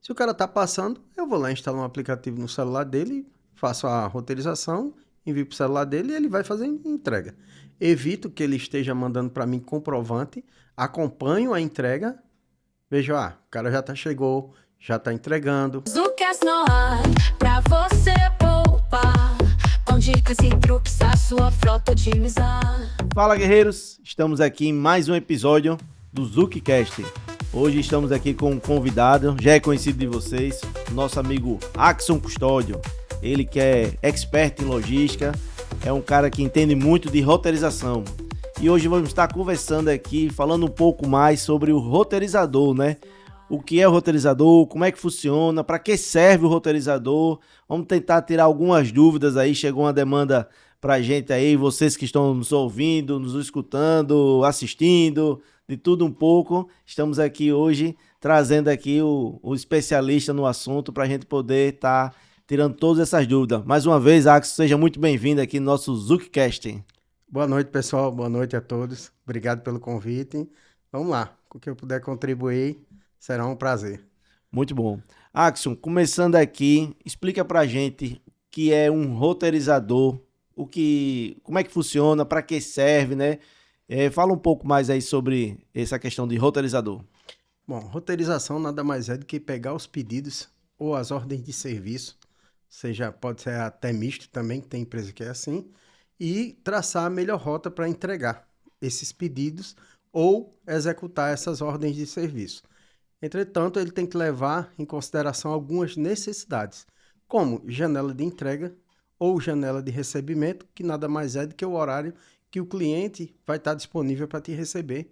Se o cara está passando, eu vou lá instalar um aplicativo no celular dele, faço a roteirização, envio para o celular dele e ele vai fazer entrega. Evito que ele esteja mandando para mim comprovante, acompanho a entrega, vejo, o cara chegou, já está entregando. Zucas no ar, pra você poupar. Com dicas e truques a sua frota otimizar. Fala, guerreiros! Estamos aqui em mais um episódio do ZucCast. Hoje estamos aqui com um convidado, já é conhecido de vocês, nosso amigo Axson Custódio. Ele que é expert em logística, é um cara que entende muito de roteirização. E hoje vamos estar conversando aqui, falando um pouco mais sobre o roteirizador, né? O que é o roteirizador, como é que funciona, para que serve o roteirizador. Vamos tentar tirar algumas dúvidas aí, chegou uma demanda pra gente aí, vocês que estão nos ouvindo, nos escutando, assistindo, de tudo um pouco. Estamos aqui hoje trazendo aqui o especialista no assunto para a gente poder estar tirando todas essas dúvidas. Mais uma vez, Axel, seja muito bem-vindo aqui no nosso ZucCast. Boa noite, pessoal. Boa noite a todos. Obrigado pelo convite. Vamos lá. Com o que eu puder contribuir, será um prazer. Muito bom. Axel, começando aqui, explica pra gente o que é um roteirizador, como é que funciona, para que serve, né? Fala um pouco mais aí sobre essa questão de roteirizador. Bom, roteirização nada mais é do que pegar os pedidos ou as ordens de serviço, seja, pode ser até misto também, que tem empresa que é assim, e traçar a melhor rota para entregar esses pedidos ou executar essas ordens de serviço. Entretanto, ele tem que levar em consideração algumas necessidades, como janela de entrega ou janela de recebimento, que nada mais é do que o horário que o cliente vai estar disponível para te receber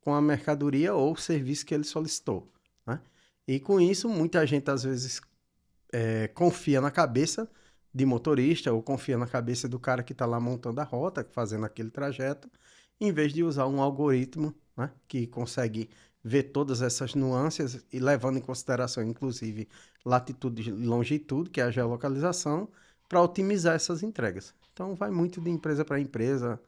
com a mercadoria ou serviço que ele solicitou, né? E com isso, muita gente às vezes confia na cabeça de motorista ou confia na cabeça do cara que está lá montando a rota, fazendo aquele trajeto, em vez de usar um algoritmo, né, que consegue ver todas essas nuances e levando em consideração, inclusive, latitude e longitude, que é a geolocalização, para otimizar essas entregas. Então, vai muito de empresa para empresa,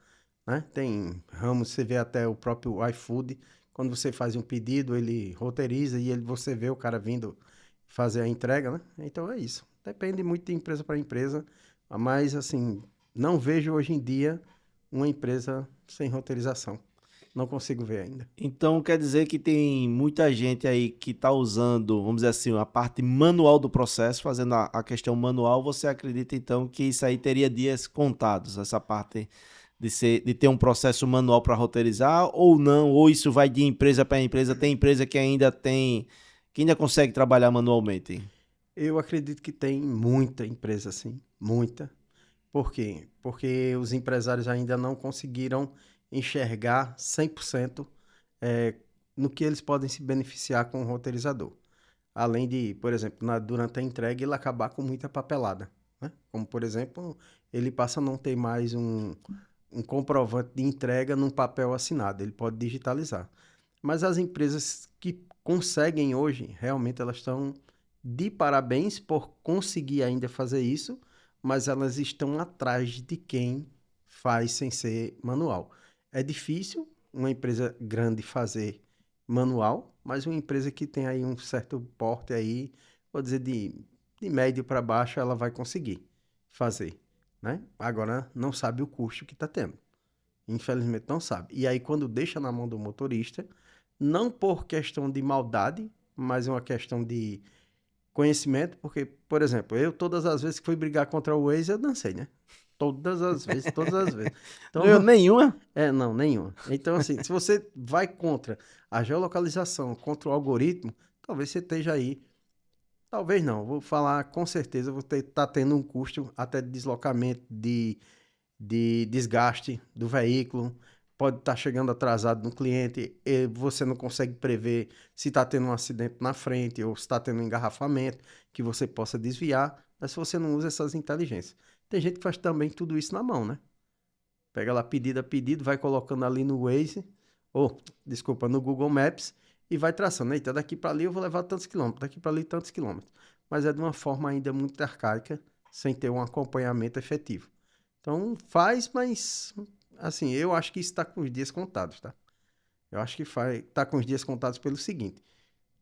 né? Tem ramos, você vê até o próprio iFood, quando você faz um pedido, ele roteiriza e você vê o cara vindo fazer a entrega, né? Então é isso. Depende muito de empresa para empresa, mas assim, não vejo hoje em dia uma empresa sem roteirização. Não consigo ver ainda. Então quer dizer que tem muita gente aí que está usando, vamos dizer assim, a parte manual do processo, fazendo a questão manual. Você acredita então que isso aí teria dias contados, essa parte de ter um processo manual para roteirizar ou não? Ou isso vai de empresa para empresa? Tem empresa que ainda consegue trabalhar manualmente? Eu acredito que tem muita empresa assim, muita. Por quê? Porque os empresários ainda não conseguiram enxergar 100% eh, no que eles podem se beneficiar com o roteirizador. Além de, por exemplo, durante a entrega, ele acabar com muita papelada, né? Como, por exemplo, ele passa a não ter mais um comprovante de entrega num papel assinado, ele pode digitalizar. Mas as empresas que conseguem hoje, realmente elas estão de parabéns por conseguir ainda fazer isso, mas elas estão atrás de quem faz sem ser manual. É difícil uma empresa grande fazer manual, mas uma empresa que tem aí um certo porte aí, vou dizer de médio para baixo, ela vai conseguir fazer, né? Agora não sabe o custo que está tendo. Infelizmente não sabe. E aí quando deixa na mão do motorista, não por questão de maldade, mas uma questão de conhecimento, porque, por exemplo, eu todas as vezes que fui brigar contra o Waze, eu dancei, né? Todas as vezes, todas as vezes. Ganhou Então, nenhuma? não, nenhuma. Então, assim, se você vai contra a geolocalização, contra o algoritmo, talvez você esteja aí. Talvez não, vou falar com certeza, você tá tendo um custo até de deslocamento, de desgaste do veículo, pode estar chegando atrasado no cliente, e você não consegue prever se está tendo um acidente na frente ou se está tendo um engarrafamento que você possa desviar, mas se você não usa essas inteligências. Tem gente que faz também tudo isso na mão, né? Pega lá pedido a pedido, vai colocando ali no Waze, ou, desculpa, no Google Maps, e vai traçando. Eita, daqui para ali eu vou levar tantos quilômetros, daqui para ali tantos quilômetros. Mas é de uma forma ainda muito arcaica, sem ter um acompanhamento efetivo. Então faz, mas assim, eu acho que isso está com os dias contados, tá? Eu acho que está com os dias contados pelo seguinte: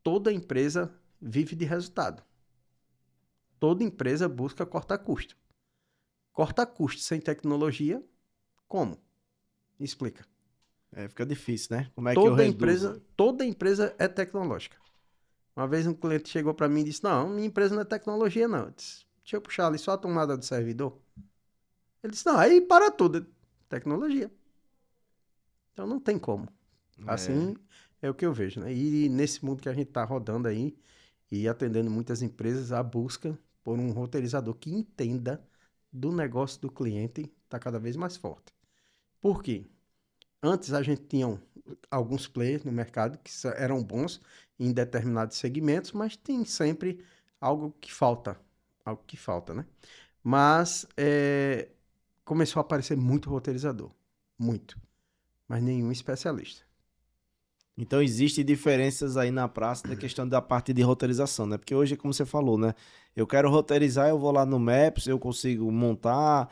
toda empresa vive de resultado. Toda empresa busca cortar custo. Cortar custo sem tecnologia, como? Me explica. Fica difícil, né? Como é que eu reduzo? Toda empresa é tecnológica. Uma vez um cliente chegou para mim e disse, não, minha empresa não é tecnologia, não. Eu disse, deixa eu puxar ali só a tomada do servidor. Ele disse, não, aí para tudo. Tecnologia. Então não tem como. Assim é o que eu vejo, né? E nesse mundo que a gente está rodando aí e atendendo muitas empresas, a busca por um roteirizador que entenda do negócio do cliente está cada vez mais forte. Por quê? Antes a gente tinha alguns players no mercado que eram bons em determinados segmentos, mas tem sempre algo que falta, né? Mas começou a aparecer muito roteirizador, muito, mas nenhum especialista. Então, existem diferenças aí na praça da questão da parte de roteirização, né? Porque hoje, como você falou, né? Eu quero roteirizar, eu vou lá no Maps, eu consigo montar,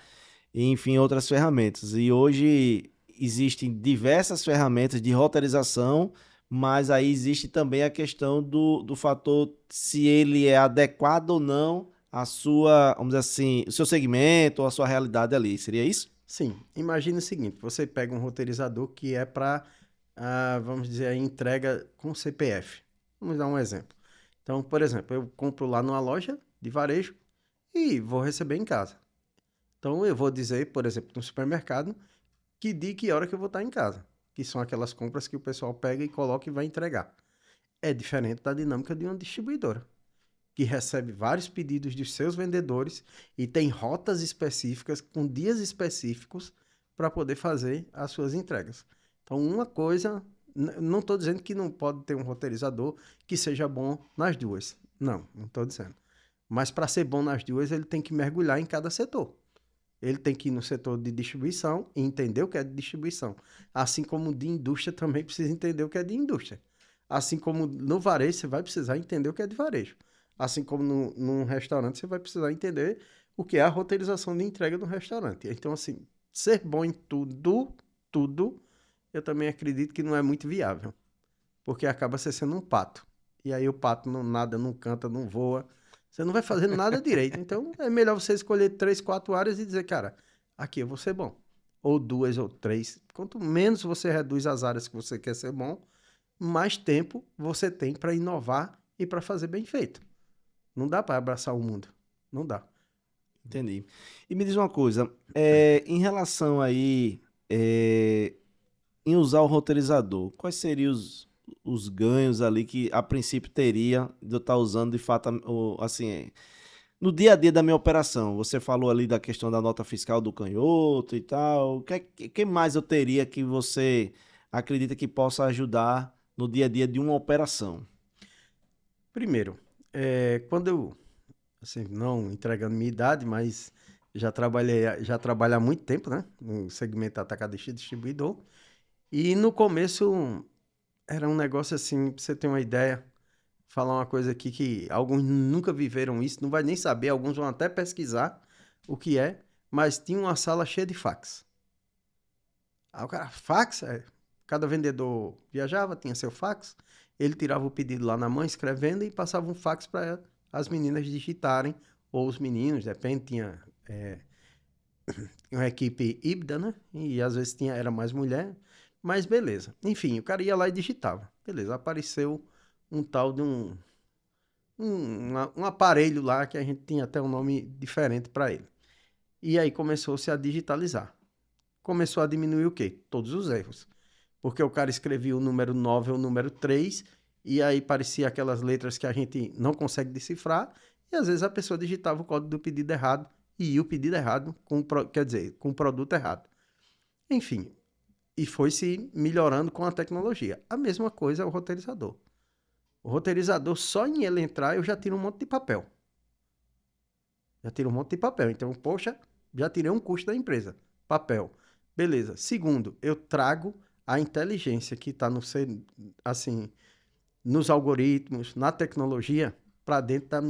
e, enfim, outras ferramentas. E hoje existem diversas ferramentas de roteirização, mas aí existe também a questão do fator se ele é adequado ou não à sua, vamos dizer assim, o seu segmento ou a sua realidade ali. Seria isso? Sim, imagine o seguinte, você pega um roteirizador que é para, vamos dizer, a entrega com CPF. Vamos dar um exemplo. Então, por exemplo, eu compro lá numa loja de varejo e vou receber em casa. Então, eu vou dizer, por exemplo, no supermercado, que dia e que hora que eu vou estar em casa. Que são aquelas compras que o pessoal pega e coloca e vai entregar. É diferente da dinâmica de uma distribuidora, que recebe vários pedidos dos seus vendedores e tem rotas específicas, com dias específicos, para poder fazer as suas entregas. Então, uma coisa, não estou dizendo que não pode ter um roteirizador que seja bom nas duas. Não estou dizendo. Mas para ser bom nas duas, ele tem que mergulhar em cada setor. Ele tem que ir no setor de distribuição e entender o que é de distribuição. Assim como de indústria também precisa entender o que é de indústria. Assim como no varejo, você vai precisar entender o que é de varejo. Assim como num restaurante, você vai precisar entender o que é a roteirização de entrega do restaurante. Então, assim, ser bom em tudo, eu também acredito que não é muito viável. Porque acaba você sendo um pato. E aí o pato não nada, não canta, não voa. Você não vai fazendo nada direito. Então, é melhor você escolher 3, 4 áreas e dizer, cara, aqui eu vou ser bom. Ou 2 ou 3. Quanto menos você reduz as áreas que você quer ser bom, mais tempo você tem para inovar e para fazer bem feito. Não dá para abraçar o mundo. Não dá. Entendi. E me diz uma coisa, em relação aí em usar o roteirizador, quais seriam os ganhos ali que a princípio teria de eu estar usando de fato, assim, no dia a dia da minha operação? Você falou ali da questão da nota fiscal do canhoto e tal. O que mais eu teria que você acredita que possa ajudar no dia a dia de uma operação? Primeiro, quando eu, assim, não entregando minha idade, mas já trabalho há muito tempo, né? No segmento atacadista e distribuidor. E no começo era um negócio assim, pra você ter uma ideia, falar uma coisa aqui que alguns nunca viveram isso, não vai nem saber, alguns vão até pesquisar o que é, mas tinha uma sala cheia de fax. Aí o cara, fax? Cada vendedor viajava, tinha seu fax, ele tirava o pedido lá na mão, escrevendo, e passava um fax para as meninas digitarem, ou os meninos, depende, tinha uma equipe híbrida, né? E às vezes era mais mulher, mas beleza. Enfim, o cara ia lá e digitava. Beleza, apareceu um tal de um aparelho lá que a gente tinha até um nome diferente para ele. E aí começou-se a digitalizar. Começou a diminuir o quê? Todos os erros. Porque o cara escrevia o número 9 ou o número 3, e aí parecia aquelas letras que a gente não consegue decifrar, e às vezes a pessoa digitava o código do pedido errado, e ia o pedido errado, quer dizer, com o produto errado. Enfim, e foi se melhorando com a tecnologia. A mesma coisa é o roteirizador. O roteirizador, só em ele entrar, eu já tiro um monte de papel. Então, poxa, já tirei um custo da empresa. Papel. Beleza. Segundo, eu trago a inteligência que está assim, nos algoritmos, na tecnologia, para dentro da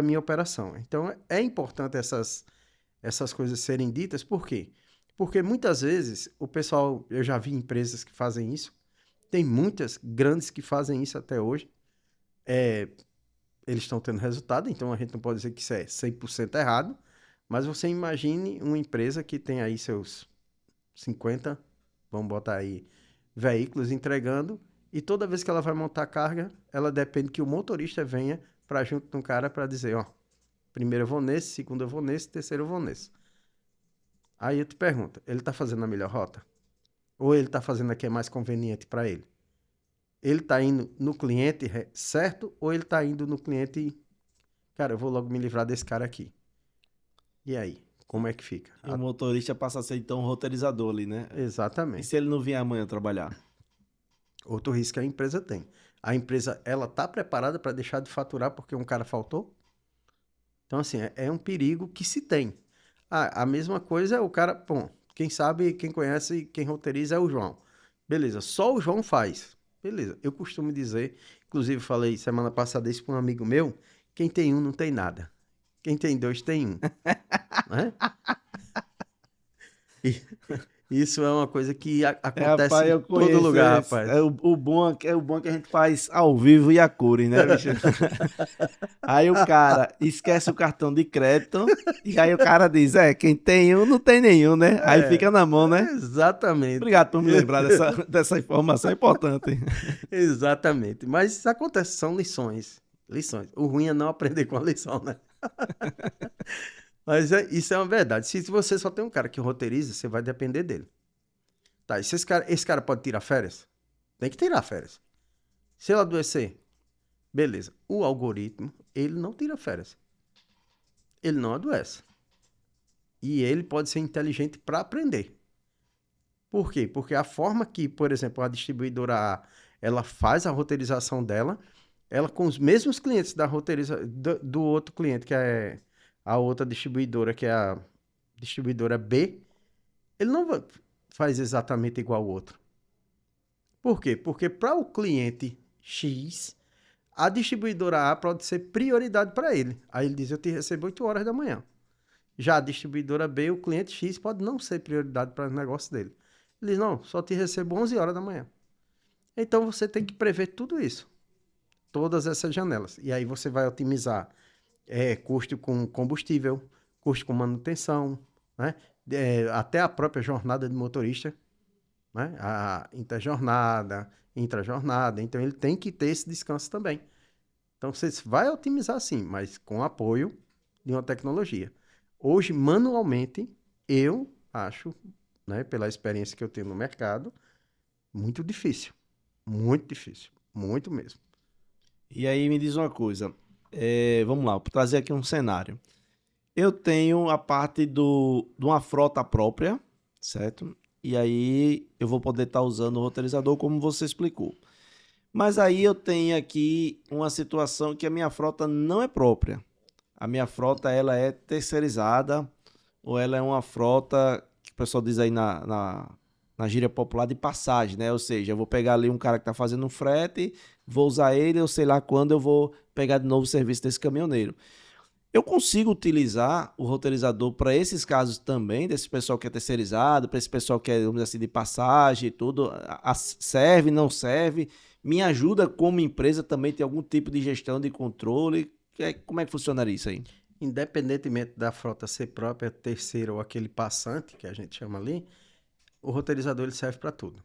minha operação. Então, é importante essas coisas serem ditas. Por quê? Porque muitas vezes o pessoal, eu já vi empresas que fazem isso, tem muitas grandes que fazem isso até hoje, eles estão tendo resultado, então a gente não pode dizer que isso é 100% errado, mas você imagine uma empresa que tem aí seus 50, vamos botar aí, veículos entregando, e toda vez que ela vai montar carga, ela depende que o motorista venha para junto de um cara para dizer, ó, primeiro eu vou nesse, segundo eu vou nesse, terceiro eu vou nesse. Aí eu te pergunto, ele está fazendo a melhor rota? Ou ele está fazendo a que é mais conveniente para ele? Ele está indo no cliente certo ou ele está indo no cliente, cara, eu vou logo me livrar desse cara aqui. E aí, como é que fica? E o motorista passa a ser então um roteirizador ali, né? E Exatamente. se ele não vier amanhã trabalhar? Outro risco que a empresa tem. A empresa, ela está preparada para deixar de faturar porque um cara faltou? Então, assim, é um perigo que se tem. A mesma coisa é o cara, bom, quem sabe, quem conhece, quem roteiriza é o João. Beleza, só o João faz. Beleza, eu costumo dizer, inclusive falei semana passada isso para um amigo meu, quem tem um não tem nada. Quem tem dois tem um. Né? E isso é uma coisa que acontece Rapaz, em eu todo conheço. lugar, rapaz. O bom é que a gente faz ao vivo e a cores, né, bicho? Aí o cara esquece o cartão de crédito e aí o cara diz, quem tem um não tem nenhum, né? Aí fica na mão, né? Exatamente. Obrigado por me lembrar dessa informação importante. Exatamente. Mas isso acontece, são lições. Lições. O ruim é não aprender com a lição, né? Mas isso é uma verdade. Se você só tem um cara que roteiriza, você vai depender dele. Tá, e se esse cara pode tirar férias? Tem que tirar férias. Se ele adoecer, beleza. O algoritmo, ele não tira férias. Ele não adoece. E ele pode ser inteligente para aprender. Por quê? Porque a forma que, por exemplo, a distribuidora A, ela faz a roteirização dela, ela com os mesmos clientes da do outro cliente, que é a outra distribuidora, que é a distribuidora B, ele não faz exatamente igual ao outro. Por quê? Porque para o cliente X, a distribuidora A pode ser prioridade para ele. Aí ele diz, eu te recebo 8 horas da manhã. Já a distribuidora B, o cliente X pode não ser prioridade para o negócio dele. Ele diz, não, só te recebo 11 horas da manhã. Então você tem que prever tudo isso. Todas essas janelas. E aí você vai otimizar custo com combustível, custo com manutenção, né? Até a própria jornada de motorista, né? A interjornada, intrajornada. Então ele tem que ter esse descanso também. Então você vai otimizar sim, mas com apoio de uma tecnologia. Hoje, manualmente, eu acho, né, pela experiência que eu tenho no mercado, muito difícil. Muito difícil. Muito mesmo. E aí me diz uma coisa, vamos lá, vou trazer aqui um cenário. Eu tenho a parte de uma frota própria, certo? E aí eu vou poder estar usando o roteirizador como você explicou. Mas aí eu tenho aqui uma situação que a minha frota não é própria. A minha frota ela é terceirizada ou ela é uma frota que o pessoal diz aí na gíria popular de passagem, né? Ou seja, eu vou pegar ali um cara que está fazendo um frete, vou usar ele, eu sei lá quando eu vou pegar de novo o serviço desse caminhoneiro. Eu consigo utilizar o roteirizador para esses casos também, desse pessoal que é terceirizado, para esse pessoal que é, vamos dizer assim, de passagem e tudo, serve, não serve? Me ajuda como empresa também ter algum tipo de gestão de controle? Como é que funcionaria isso aí? Independentemente da frota ser própria, terceira ou aquele passante, que a gente chama ali, o roteirizador ele serve para tudo.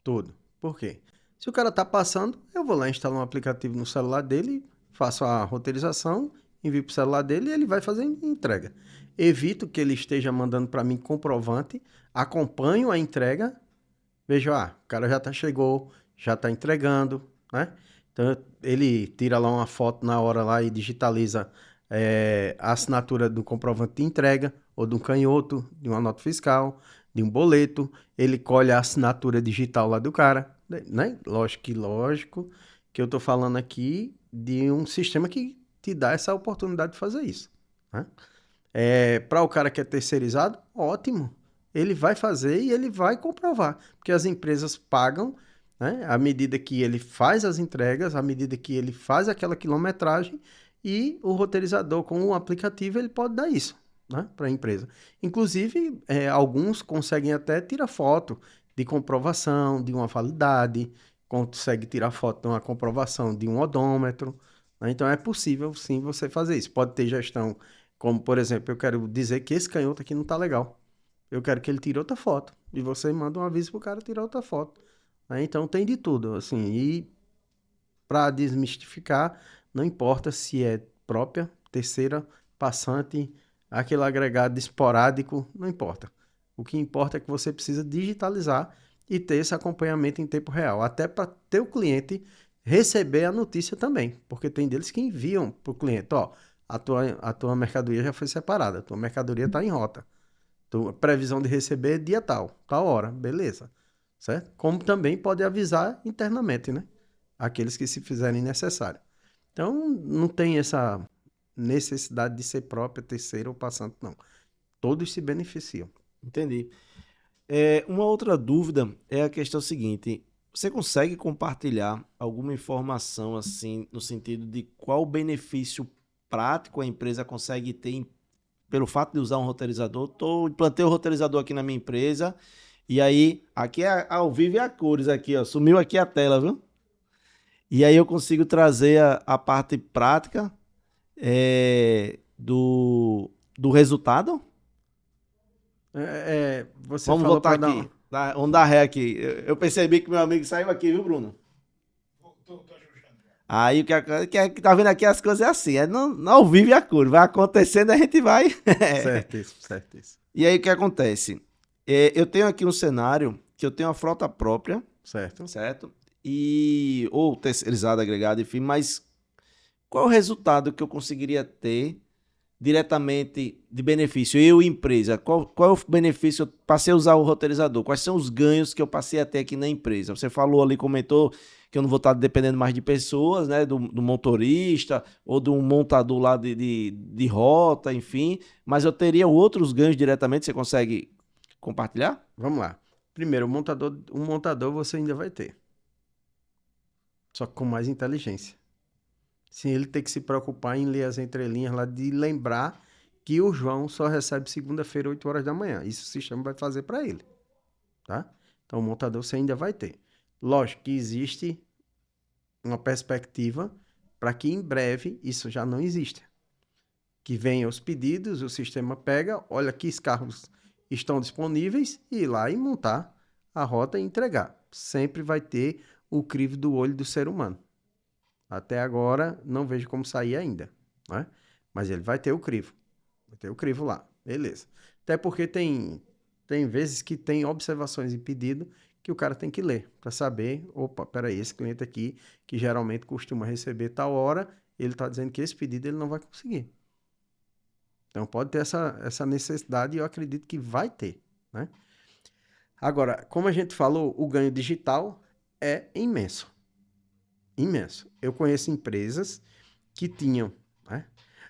Tudo. Por quê? Se o cara tá passando, eu vou lá instalar um aplicativo no celular dele, faço a roteirização, envio pro celular dele e ele vai fazer entrega. Evito que ele esteja mandando para mim comprovante, acompanho a entrega, vejo, o cara chegou, já tá entregando, né? Então ele tira lá uma foto na hora lá e digitaliza a assinatura do comprovante de entrega, ou de um canhoto, de uma nota fiscal, de um boleto, ele colhe a assinatura digital lá do cara, né? Lógico que eu tô falando aqui de um sistema que te dá essa oportunidade de fazer isso, né? Para o cara que é terceirizado, ótimo. Ele vai fazer e ele vai comprovar, porque as empresas pagam, né, à medida que ele faz as entregas, à medida que ele faz aquela quilometragem, e o roteirizador com o aplicativo ele pode dar isso, né, para a empresa. Inclusive, alguns conseguem até tirar foto de comprovação, de uma validade, consegue tirar foto de uma comprovação de um odômetro, né? Então é possível sim você fazer isso. Pode ter gestão, como por exemplo, eu quero dizer que esse canhoto aqui não está legal. Eu quero que ele tire outra foto. E você manda um aviso pro cara tirar outra foto, né? Então tem de tudo, assim. E para desmistificar, não importa se é própria, terceira, passante, aquele agregado esporádico, não importa. O que importa é que você precisa digitalizar e ter esse acompanhamento em tempo real, até para ter o cliente receber a notícia também, porque tem deles que enviam para o cliente, ó, a tua mercadoria já foi separada, a tua mercadoria está em rota, tua previsão de receber é dia tal, tal hora, beleza, certo? Como também pode avisar internamente, né? Aqueles que se fizerem necessário. Então, não tem essa necessidade de ser própria, terceira ou passante, não. Todos se beneficiam. Entendi. Uma outra dúvida é a questão seguinte: você consegue compartilhar alguma informação assim, no sentido de qual benefício prático a empresa consegue ter pelo fato de usar um roteirizador? Implantei o roteirizador aqui na minha empresa, e aí, aqui é ao vivo e a cores aqui, ó, sumiu aqui a tela, viu? E aí eu consigo trazer a parte prática do resultado. Você Vamos falou voltar para dar. aqui. Vamos dar ré aqui. Eu percebi que meu amigo saiu aqui, viu, Bruno? Aí o que tá vendo aqui as coisas é assim, ao vivo e a cor. Vai acontecendo, a gente vai. Certíssimo, certíssimo. E aí o que acontece? Eu tenho aqui um cenário que eu tenho uma frota própria, Certo? certo? Ou terceirizada, agregada, enfim, mas qual é o resultado que eu conseguiria ter diretamente de benefício? Eu, empresa, qual é o benefício? Eu passei a usar o roteirizador. Quais são os ganhos que eu passei a ter aqui na empresa? Você falou ali, comentou que eu não vou estar dependendo mais de pessoas, né? Do motorista ou do montador lá de rota, enfim. Mas eu teria outros ganhos diretamente. Você consegue compartilhar? Vamos lá. Primeiro, um montador você ainda vai ter. Só que com mais inteligência. Sem ele ter que se preocupar em ler as entrelinhas lá, de lembrar que o João só recebe segunda-feira, 8 horas da manhã. Isso o sistema vai fazer para ele, tá? Então, o montador você ainda vai ter. Lógico que existe uma perspectiva para que em breve isso já não exista. Que venham os pedidos, o sistema pega, olha que os carros estão disponíveis e ir lá e montar a rota e entregar. Sempre vai ter o crivo do olho do ser humano. Até agora, não vejo como sair ainda, né? Mas ele vai ter o crivo. Vai ter o crivo lá. Beleza. Até porque tem vezes que tem observações em pedido que o cara tem que ler para saber, opa, peraí, esse cliente aqui, que geralmente costuma receber tal hora, ele está dizendo que esse pedido ele não vai conseguir. Então pode ter essa necessidade e eu acredito que vai ter, né? Agora, como a gente falou, o ganho digital é imenso. Imenso. Eu conheço empresas que tinham, né,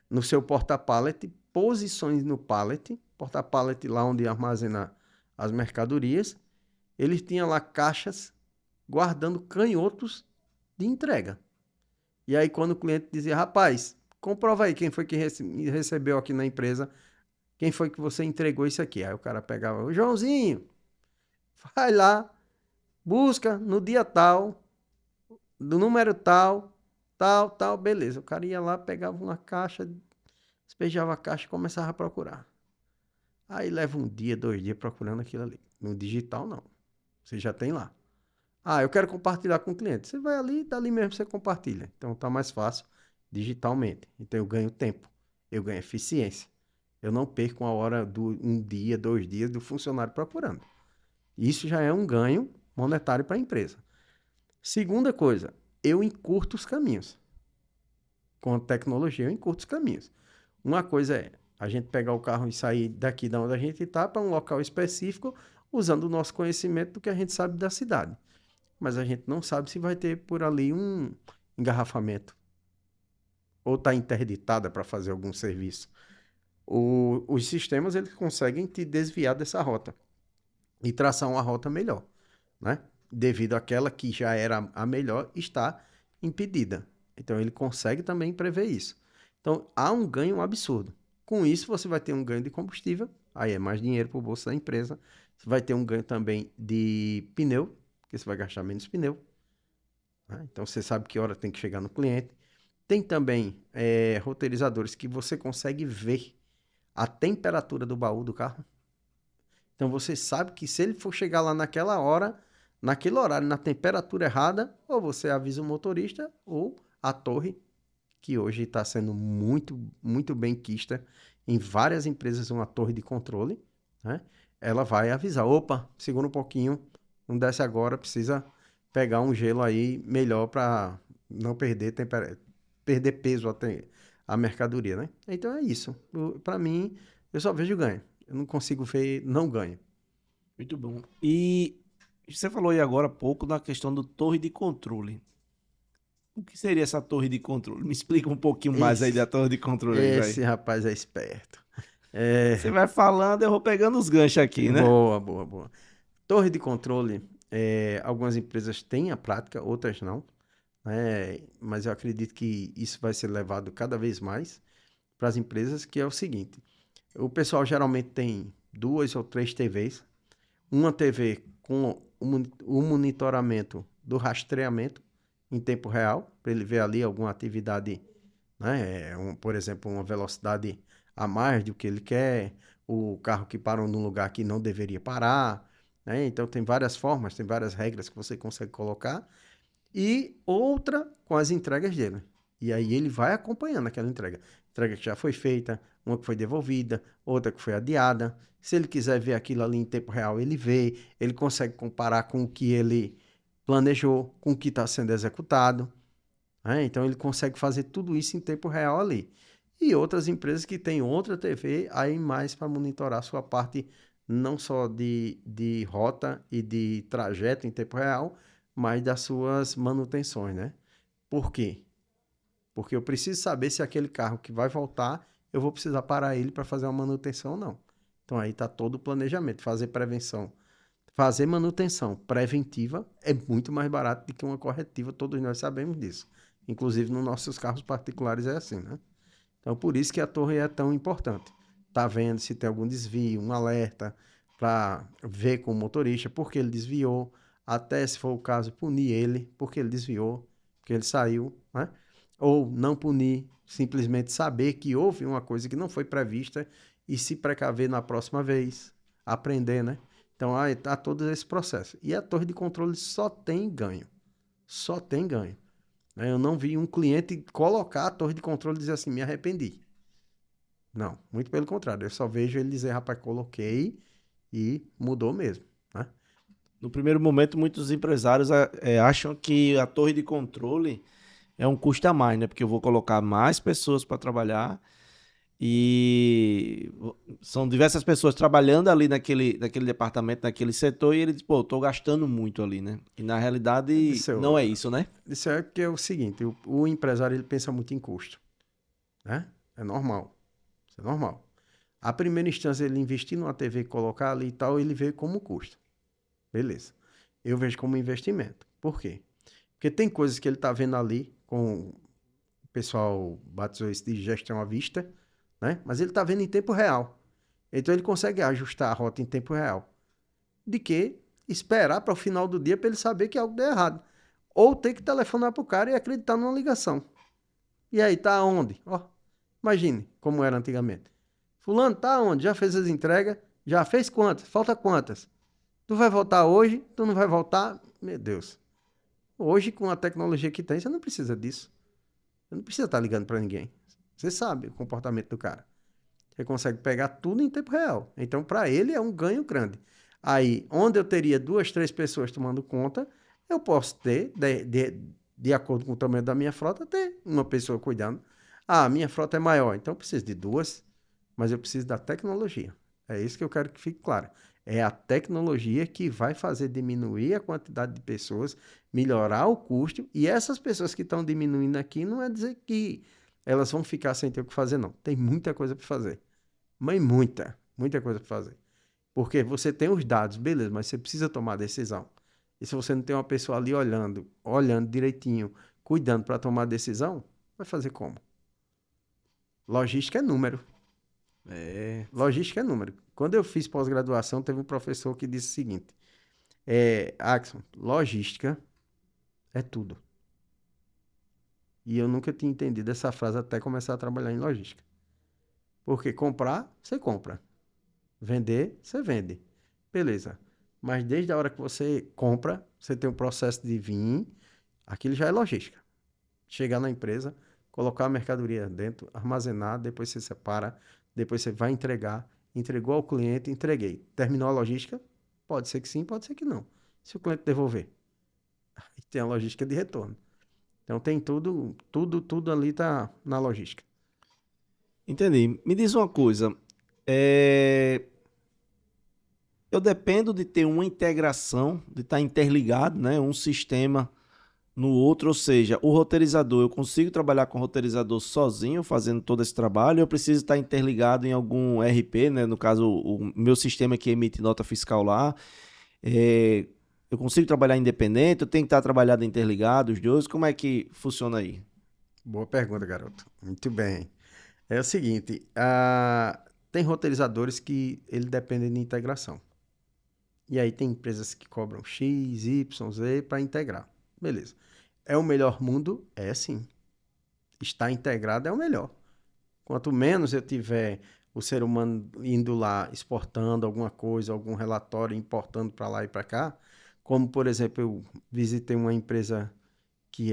no seu porta-pallet posições no pallet, porta-pallet lá onde armazena as mercadorias, eles tinham lá caixas guardando canhotos de entrega. E aí quando o cliente dizia, rapaz, comprova aí quem foi que recebeu aqui na empresa, quem foi que você entregou isso aqui. Aí o cara pegava, o Joãozinho, vai lá, busca no dia tal, do número tal, tal, beleza. O cara ia lá, pegava uma caixa, despejava a caixa e começava a procurar. Aí leva um dia, 2 dias procurando aquilo ali. No digital, não. Você já tem lá. Ah, eu quero compartilhar com o cliente. Você vai ali, dali mesmo você compartilha. Então tá mais fácil digitalmente. Então eu ganho tempo, eu ganho eficiência. Eu não perco uma hora, um dia, 2 dias do funcionário procurando. Isso já é um ganho monetário para a empresa. Segunda coisa, eu encurto os caminhos. Com a tecnologia, eu encurto os caminhos. Uma coisa é a gente pegar o carro e sair daqui de onde a gente está para um local específico, usando o nosso conhecimento do que a gente sabe da cidade. Mas a gente não sabe se vai ter por ali um engarrafamento. Ou está interditada para fazer algum serviço. Os sistemas eles conseguem te desviar dessa rota e traçar uma rota melhor, né? Devido àquela que já era a melhor, está impedida. Então, ele consegue também prever isso. Então, há um ganho absurdo. Com isso, você vai ter um ganho de combustível, aí é mais dinheiro para o bolso da empresa. Você vai ter um ganho também de pneu, porque você vai gastar menos pneu, Né? Então você sabe que hora tem que chegar no cliente. Tem também roteirizadores que você consegue ver a temperatura do baú do carro. Então você sabe que se ele for chegar lá naquela hora, naquele horário, na temperatura errada, ou você avisa o motorista, ou a torre, que hoje está sendo muito, muito bem quista em várias empresas, uma torre de controle, né? Ela vai avisar, opa, segura um pouquinho, não desce agora, precisa pegar um gelo aí melhor para não perder perder peso até a mercadoria, né? Então é isso. Para mim, eu só vejo ganho. Eu não consigo ver não ganho. Muito bom. E você falou aí agora há pouco da questão do torre de controle. O que seria essa torre de controle? Me explica um pouquinho mais aí da Esse, torre de controle aí, vai. esse rapaz é esperto. É, Você vai falando, eu vou pegando os ganchos aqui, né? boa, boa, boa. Torre de controle, algumas empresas têm a prática, outras não, né? Mas eu acredito que isso vai ser levado cada vez mais para as empresas, que é o seguinte: o pessoal geralmente tem 2 ou 3 TVs, uma TV com o monitoramento do rastreamento em tempo real, para ele ver ali alguma atividade, né? Por exemplo, uma velocidade a mais do que ele quer, o carro que parou num lugar que não deveria parar, né? Então tem várias formas, tem várias regras que você consegue colocar. E outra com as entregas dele. E aí ele vai acompanhando aquela entrega. Entrega que já foi feita, uma que foi devolvida, outra que foi adiada. Se ele quiser ver aquilo ali em tempo real, ele vê. Ele consegue comparar com o que ele planejou, com o que está sendo executado. Né? Então ele consegue fazer tudo isso em tempo real ali. E outras empresas que têm outra TV, aí mais para monitorar a sua parte não só de rota e de trajeto em tempo real, mas das suas manutenções, né? Por quê? Porque eu preciso saber se aquele carro que vai voltar, eu vou precisar parar ele para fazer uma manutenção ou não. Então aí está todo o planejamento, fazer prevenção. Fazer manutenção preventiva é muito mais barato do que uma corretiva, todos nós sabemos disso. Inclusive nos nossos carros particulares é assim, né? Então por isso que a torre é tão importante. Tá vendo se tem algum desvio, um alerta para ver com o motorista porque ele desviou, até se for o caso punir ele porque ele desviou, porque ele saiu, né? Ou não punir, simplesmente saber que houve uma coisa que não foi prevista e se precaver na próxima vez, aprender, né? Então aí tá todo esse processo. E a torre de controle só tem ganho. Só tem ganho. Né? Eu não vi um cliente colocar a torre de controle e dizer assim, me arrependi. Não, muito pelo contrário. Eu só vejo ele dizer, rapaz, coloquei e mudou mesmo. Né? No primeiro momento, muitos empresários acham que a torre de controle é um custo a mais, né? Porque eu vou colocar mais pessoas para trabalhar e são diversas pessoas trabalhando ali naquele departamento, naquele setor, e ele diz, pô, eu tô gastando muito ali, né? E na realidade não é isso, né? Isso é que é o seguinte, o empresário ele pensa muito em custo. Né? É normal. Isso é normal. A primeira instância, ele investir numa TV, colocar ali e tal, ele vê como custo. Beleza. Eu vejo como investimento. Por quê? Porque tem coisas que ele está vendo ali, com o pessoal batizou isso de gestão à vista, né? Mas ele está vendo em tempo real. Então ele consegue ajustar a rota em tempo real. De que esperar para o final do dia para ele saber que algo deu errado. Ou ter que telefonar para o cara e acreditar numa ligação. E aí, tá onde? Ó, imagine como era antigamente. Fulano, tá onde? Já fez as entregas? Já fez quantas? Falta quantas? Tu vai voltar hoje? Tu não vai voltar? Meu Deus. Hoje, com a tecnologia que tem, você não precisa disso. Você não precisa estar ligando para ninguém. Você sabe o comportamento do cara. Você consegue pegar tudo em tempo real. Então, para ele, é um ganho grande. Aí, onde eu teria 2, 3 pessoas tomando conta, eu posso ter, de acordo com o tamanho da minha frota, ter uma pessoa cuidando. Ah, a minha frota é maior, então eu preciso de 2, mas eu preciso da tecnologia. É isso que eu quero que fique claro. É a tecnologia que vai fazer diminuir a quantidade de pessoas, melhorar o custo, e essas pessoas que estão diminuindo aqui não é dizer que elas vão ficar sem ter o que fazer, não. Tem muita coisa para fazer. Mas muita, muita coisa para fazer. Porque você tem os dados, beleza, mas você precisa tomar a decisão. E se você não tem uma pessoa ali olhando direitinho, cuidando para tomar a decisão, vai fazer como? Logística é número. Logística é número. Quando eu fiz pós-graduação, teve um professor que disse o seguinte: Axon, logística é tudo. E eu nunca tinha entendido essa frase até começar a trabalhar em logística. Porque comprar, você compra. Vender, você vende. Beleza. Mas desde a hora que você compra, você tem o processo de vir, aquilo já é logística. Chegar na empresa, colocar a mercadoria dentro, armazenar, depois você separa, depois você vai entregar, entregou ao cliente, entreguei. Terminou a logística? Pode ser que sim, pode ser que não. Se o cliente devolver, aí tem a logística de retorno. Então tem tudo ali tá na logística. Entendi. Me diz uma coisa. Eu dependo de ter uma integração, de estar interligado, né? Um sistema no outro, ou seja, o roteirizador, eu consigo trabalhar com o roteirizador sozinho, fazendo todo esse trabalho, eu preciso estar interligado em algum RP, né? No caso, o meu sistema que emite nota fiscal lá, eu consigo trabalhar independente, eu tenho que estar trabalhado interligado, os dois, como é que funciona aí? Boa pergunta, garoto. Muito bem. É o seguinte, tem roteirizadores que ele dependem de integração. E aí tem empresas que cobram X, Y, Z para integrar. Beleza. É o melhor mundo? É sim. Estar integrado é o melhor. Quanto menos eu tiver o ser humano indo lá, exportando alguma coisa, algum relatório, importando para lá e para cá, como, por exemplo, eu visitei uma empresa que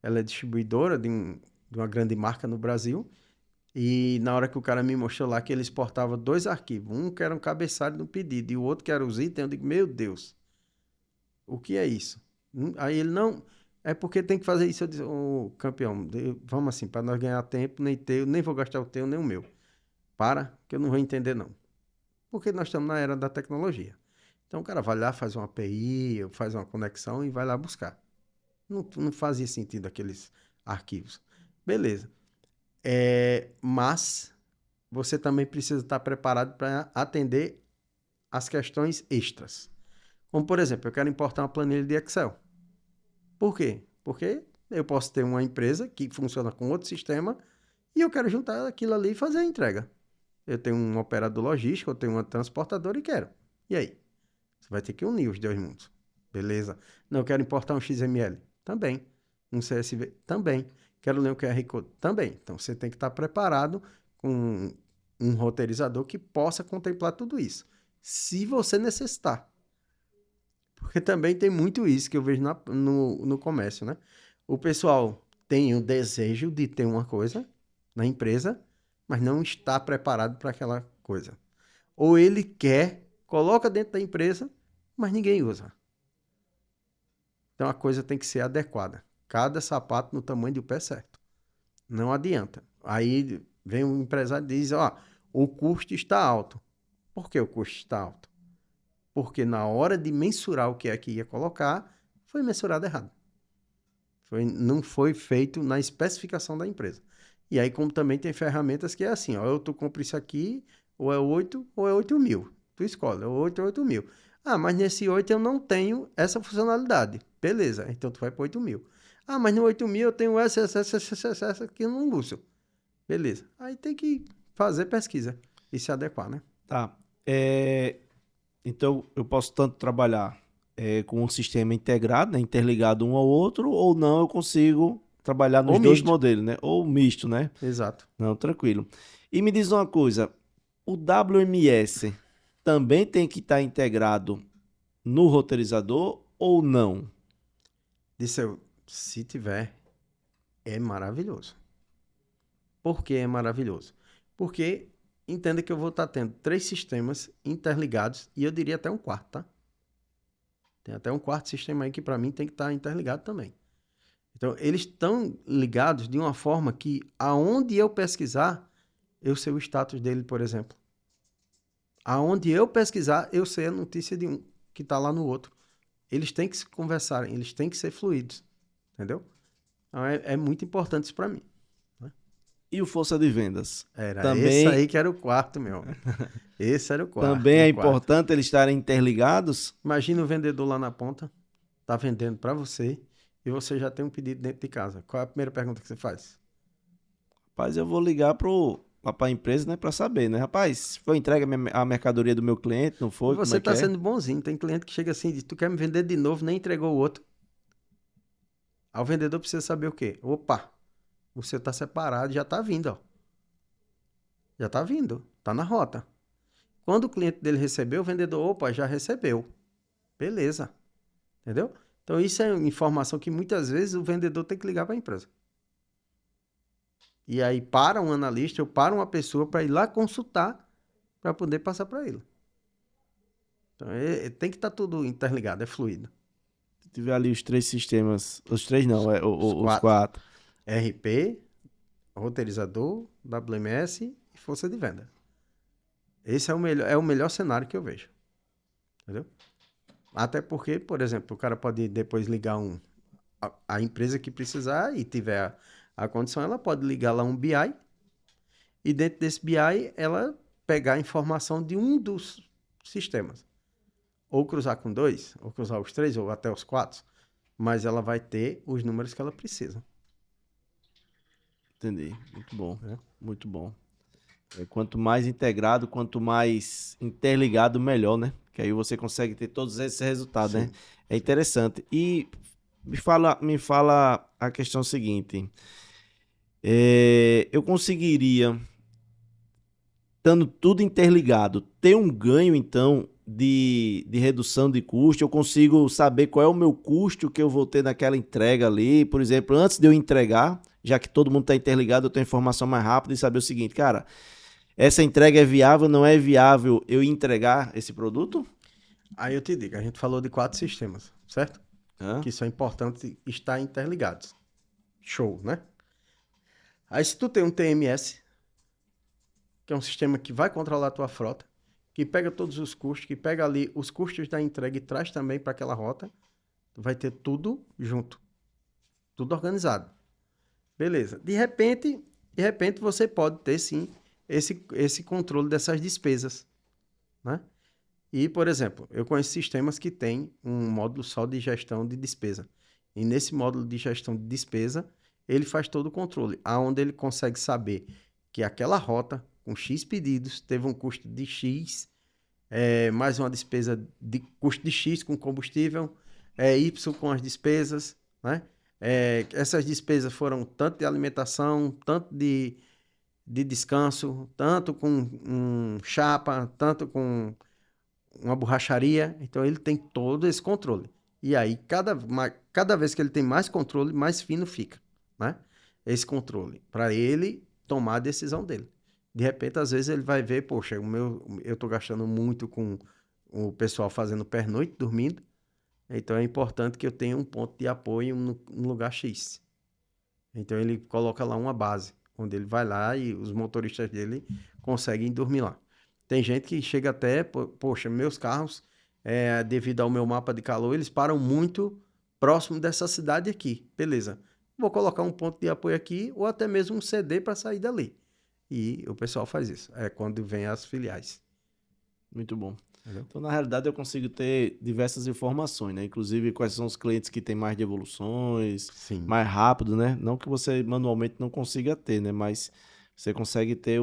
ela é distribuidora de uma grande marca no Brasil, e na hora que o cara me mostrou lá que ele exportava dois arquivos, um que era um cabeçalho do pedido e o outro que era os itens, eu digo, meu Deus, o que é isso? Aí ele, não, é porque tem que fazer isso. Eu disse, ô campeão, vamos assim, para nós ganhar tempo, nem teu, nem vou gastar o teu, nem o meu. Para, que eu não vou entender não. Porque nós estamos na era da tecnologia. Então o cara vai lá, faz uma API, faz uma conexão e vai lá buscar. Não fazia sentido aqueles arquivos. Beleza. Mas você também precisa estar preparado para atender as questões extras. Como, por exemplo, eu quero importar uma planilha de Excel. Por quê? Porque eu posso ter uma empresa que funciona com outro sistema e eu quero juntar aquilo ali e fazer a entrega. Eu tenho um operador logístico, eu tenho uma transportadora e quero. E aí? Você vai ter que unir os dois mundos. Beleza. Não, eu quero importar um XML. Também. Um CSV. Também. Quero ler o QR Code. Também. Então, você tem que estar preparado com um roteirizador que possa contemplar tudo isso. Se você necessitar. Porque também tem muito isso que eu vejo no comércio, né? O pessoal tem o desejo de ter uma coisa na empresa, mas não está preparado para aquela coisa. Ou ele quer, coloca dentro da empresa, mas ninguém usa. Então a coisa tem que ser adequada. Cada sapato no tamanho do pé certo. Não adianta. Aí vem um empresário e diz, ó, o custo está alto. Por que o custo está alto? Porque na hora de mensurar o que é que ia colocar, foi mensurado errado. Não foi feito na especificação da empresa. E aí, como também tem ferramentas que é assim, ó, tu compra isso aqui, ou é 8 ou é 8 mil. Tu escolhe, ou 8 ou 8 mil. Ah, mas nesse 8 eu não tenho essa funcionalidade. Beleza, então tu vai para 8 mil. Ah, mas no 8 mil eu tenho essa que eu não uso. Beleza. Aí tem que fazer pesquisa e se adequar, né? Tá. Então, eu posso tanto trabalhar com um sistema integrado, né, interligado um ao outro, ou não, eu consigo trabalhar nos Ou dois misto. modelos, né? Ou misto, né? Exato. Não, tranquilo. E me diz uma coisa, o WMS também tem que estar integrado no roteirizador ou não? Se tiver, é maravilhoso. Por que é maravilhoso? Porque entenda que eu vou estar tendo 3 sistemas interligados e eu diria até um quarto, tá? Tem até um quarto sistema aí que para mim tem que estar interligado também. Então, eles estão ligados de uma forma que aonde eu pesquisar, eu sei o status dele, por exemplo. Aonde eu pesquisar, eu sei a notícia de um que está lá no outro. Eles têm que se conversarem, eles têm que ser fluidos, entendeu? Então, é muito importante isso para mim. E o força de vendas? Era Também, esse aí que era o quarto, meu. Esse era o quarto. também é o quarto. importante eles estarem interligados? Imagina o vendedor lá na ponta, tá vendendo para você e você já tem um pedido dentro de casa. Qual é a primeira pergunta que você faz? Rapaz, eu vou ligar para a empresa, né, para saber, né? Rapaz, foi entregue a mercadoria do meu cliente, não foi? E Como você é que tá é? sendo bonzinho. Tem cliente que chega assim e diz, tu quer me vender de novo, nem entregou o outro. Aí o vendedor precisa saber o quê? Opa, o seu está separado, já está vindo, ó. Já está vindo, está na rota. Quando o cliente dele recebeu, o vendedor, opa, já recebeu. Beleza. Entendeu? Então isso é informação que muitas vezes o vendedor tem que ligar para a empresa. E aí para um analista ou para uma pessoa para ir lá consultar para poder passar para ele. Então tem que estar tudo interligado, é fluido. Se tiver ali os 3 sistemas, os 3 não, os 4. 4. RP, roteirizador, WMS e força de venda. Esse é o melhor cenário que eu vejo. Entendeu? Até porque, por exemplo, o cara pode depois ligar a empresa que precisar e tiver a condição, ela pode ligar lá um BI e dentro desse BI ela pegar a informação de um dos sistemas. Ou cruzar com 2, ou cruzar os 3, ou até os 4, mas ela vai ter os números que ela precisa. Entendi. Muito bom. Muito bom. Quanto mais integrado, quanto mais interligado, melhor, né? Que aí você consegue ter todos esses resultados, Sim. né? É interessante. E me fala a questão seguinte. Eu conseguiria, estando tudo interligado, ter um ganho, então, de redução de custo? Eu consigo saber qual é o meu custo que eu vou ter naquela entrega ali? Por exemplo, antes de eu entregar, já que todo mundo está interligado, eu tenho informação mais rápida e saber o seguinte, cara, essa entrega é viável, não é viável eu entregar esse produto? Aí eu te digo, a gente falou de 4 sistemas, certo? Que são importantes estar interligados. Show, né? Aí se tu tem um TMS, que é um sistema que vai controlar a tua frota, que pega todos os custos, que pega ali os custos da entrega e traz também para aquela rota, tu vai ter tudo junto. Tudo organizado. Beleza. De repente você pode ter sim esse controle dessas despesas, né? E, por exemplo, eu conheço sistemas que têm um módulo só de gestão de despesa. E nesse módulo de gestão de despesa, ele faz todo o controle, aonde ele consegue saber que aquela rota, com X pedidos, teve um custo de X, mais uma despesa de custo de X com combustível, Y com as despesas, né? Essas despesas foram tanto de alimentação, tanto de descanso, tanto com chapa, tanto com uma borracharia. Então ele tem todo esse controle. E aí, cada vez que ele tem mais controle, mais fino fica, né? Esse controle, para ele tomar a decisão dele. De repente, às vezes ele vai ver, poxa, eu estou gastando muito com o pessoal fazendo pernoite, dormindo. Então é importante que eu tenha um ponto de apoio no lugar X. Então ele coloca lá uma base, onde ele vai lá e os motoristas dele conseguem dormir lá. Tem gente que chega até, poxa, meus carros, devido ao meu mapa de calor, eles param muito próximo dessa cidade aqui. Beleza. Vou colocar um ponto de apoio aqui ou até mesmo um CD para sair dali. E o pessoal faz isso. É quando vem as filiais. Muito bom. Entendeu? Então, na realidade, eu consigo ter diversas informações, né? Inclusive, quais são os clientes que têm mais devoluções, Sim. mais rápido, né? Não que você manualmente não consiga ter, né? Mas você consegue ter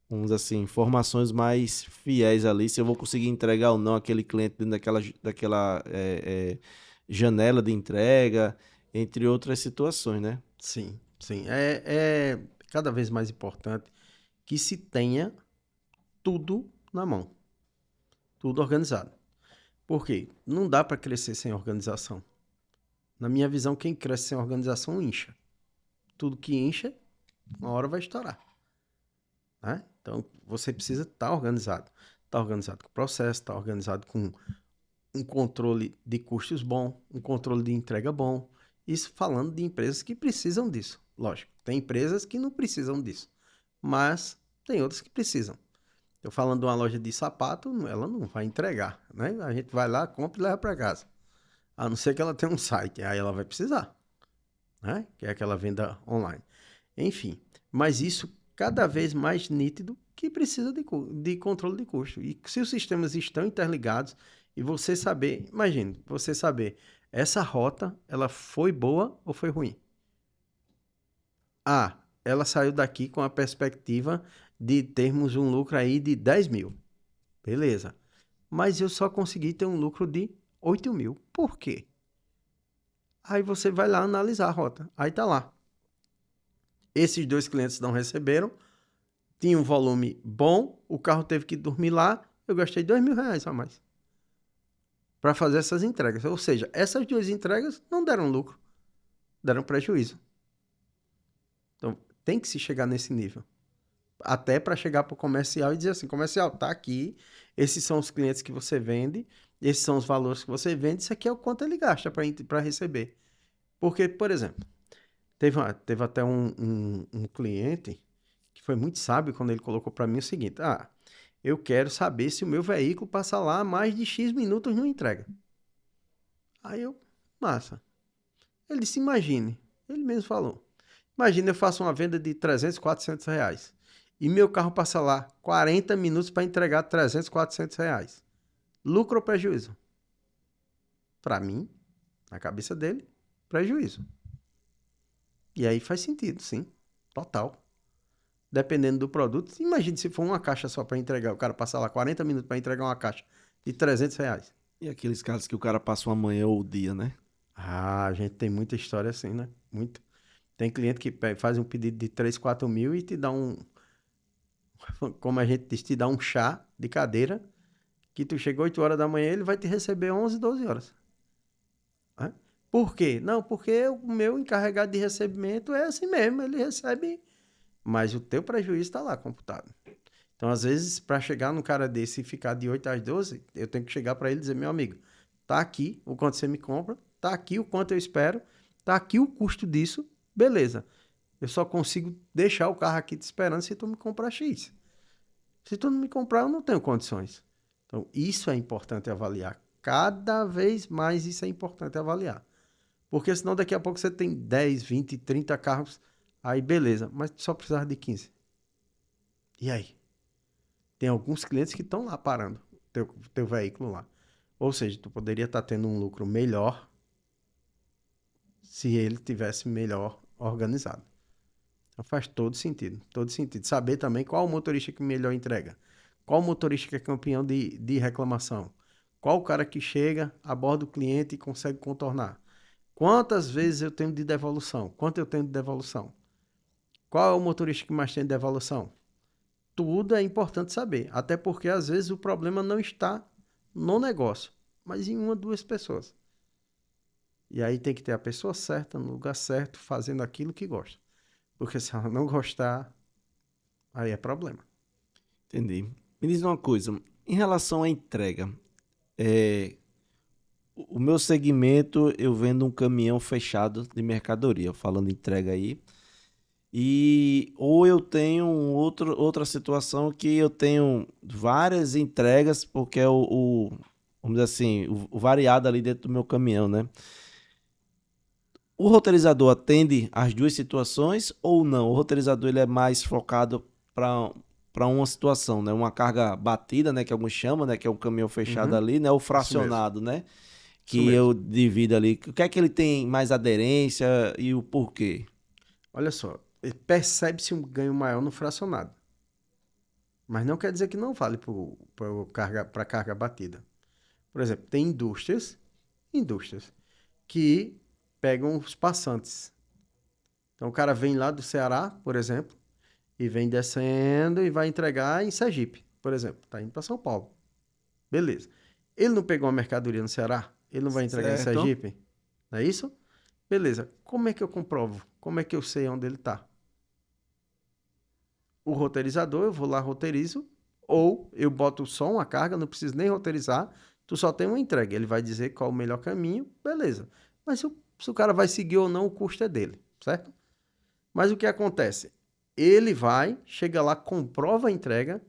vamos assim, informações mais fiéis ali, se eu vou conseguir entregar ou não aquele cliente dentro daquela janela de entrega, entre outras situações, né? Sim, sim. É cada vez mais importante que se tenha tudo na mão. Tudo organizado. Por quê? Não dá para crescer sem organização. Na minha visão, quem cresce sem organização incha. Tudo que incha, uma hora vai estourar. Né? Então, você precisa estar organizado. Estar organizado com o processo, estar organizado com um controle de custos bom, um controle de entrega bom. Isso falando de empresas que precisam disso. Lógico, tem empresas que não precisam disso, mas tem outras que precisam. Eu falando de uma loja de sapato, ela não vai entregar, né? A gente vai lá, compra e leva para casa. A não ser que ela tenha um site, aí ela vai precisar, né? Que é aquela venda online. Enfim, mas isso cada vez mais nítido que precisa de controle de custo. E se os sistemas estão interligados e você saber, imagine, você saber, essa rota, ela foi boa ou foi ruim? Ah, ela saiu daqui com a perspectiva de termos um lucro aí de 10 mil. Beleza. Mas eu só consegui ter um lucro de 8 mil. Por quê? Aí você vai lá analisar a rota. Aí tá lá. Esses 2 clientes não receberam, tinha um volume bom, o carro teve que dormir lá, eu gastei R$ 2.000 a mais para fazer essas entregas. Ou seja, essas 2 entregas não deram lucro, deram prejuízo. Então, tem que se chegar nesse nível. Até para chegar para o comercial e dizer assim, comercial, tá aqui, esses são os clientes que você vende, esses são os valores que você vende, isso aqui é o quanto ele gasta para receber. Porque, por exemplo, teve até um cliente que foi muito sábio quando ele colocou para mim o seguinte, eu quero saber se o meu veículo passa lá mais de X minutos não entrega. Aí eu, massa. Ele disse, imagine, ele mesmo falou, imagina eu faço uma venda de 300, R$ 400 e meu carro passa lá 40 minutos para entregar 300, R$ 400. Lucro ou prejuízo? Para mim, na cabeça dele, prejuízo. E aí faz sentido, sim. Total. Dependendo do produto. Imagine se for uma caixa só para entregar. O cara passar lá 40 minutos para entregar uma caixa de R$ 300. E aqueles casos que o cara passa uma manhã ou o dia, né? A gente tem muita história assim, né? Muito. Tem cliente que faz um pedido de 3, 4 mil e te dá como a gente diz, te dá um chá de cadeira, que tu chega 8 horas da manhã, ele vai te receber 11, 12 horas. Né? Por quê? Não, porque o meu encarregado de recebimento é assim mesmo, ele recebe, mas o teu prejuízo está lá computado. Então, às vezes, para chegar num cara desse e ficar de 8 às 12, eu tenho que chegar para ele e dizer, meu amigo, tá aqui o quanto você me compra, tá aqui o quanto eu espero, tá aqui o custo disso, beleza. Eu só consigo deixar o carro aqui te esperando se tu me comprar X. Se tu não me comprar, eu não tenho condições. Então, isso é importante avaliar. Cada vez mais isso é importante avaliar. Porque senão daqui a pouco você tem 10, 20, 30 carros, aí beleza, mas tu só precisava de 15. E aí? Tem alguns clientes que estão lá parando teu veículo lá. Ou seja, tu poderia estar tendo um lucro melhor se ele tivesse melhor organizado. Então faz todo sentido, todo sentido. Saber também qual o motorista que melhor entrega. Qual o motorista que é campeão de reclamação. Qual o cara que chega, aborda o cliente e consegue contornar. Quantas vezes eu tenho de devolução? Quanto eu tenho de devolução? Qual é o motorista que mais tem de devolução? Tudo é importante saber. Até porque, às vezes, o problema não está no negócio, mas em uma, duas pessoas. E aí tem que ter a pessoa certa, no lugar certo, fazendo aquilo que gosta. Porque se ela não gostar, aí é problema. Entendi. Me diz uma coisa, em relação à entrega, o meu segmento, eu vendo um caminhão fechado de mercadoria, falando em entrega aí, ou eu tenho outra situação que eu tenho várias entregas, porque é vamos dizer assim, o variado ali dentro do meu caminhão, né? O roteirizador atende as duas situações ou não? O roteirizador ele é mais focado para uma situação, né? Uma carga batida, né? Que alguns chamam, né? Que é um caminhão fechado ali, né? O fracionado, né? Que eu divido ali. O que é que ele tem mais aderência e o porquê? Olha só, percebe-se um ganho maior no fracionado. Mas não quer dizer que não vale para carga batida. Por exemplo, tem indústrias que pegam os passantes. Então o cara vem lá do Ceará, por exemplo, e vem descendo e vai entregar em Sergipe, por exemplo. Tá indo para São Paulo. Beleza. Ele não pegou uma mercadoria no Ceará? Ele não vai entregar em Sergipe? Não é isso? Beleza. Como é que eu comprovo? Como é que eu sei onde ele está? O roteirizador, eu vou lá, roteirizo, ou eu boto só uma carga, não preciso nem roteirizar, tu só tem uma entrega. Ele vai dizer qual o melhor caminho, beleza. Mas se o cara vai seguir ou não, o custo é dele, certo? Mas o que acontece? Ele vai, chega lá, comprova a entrega,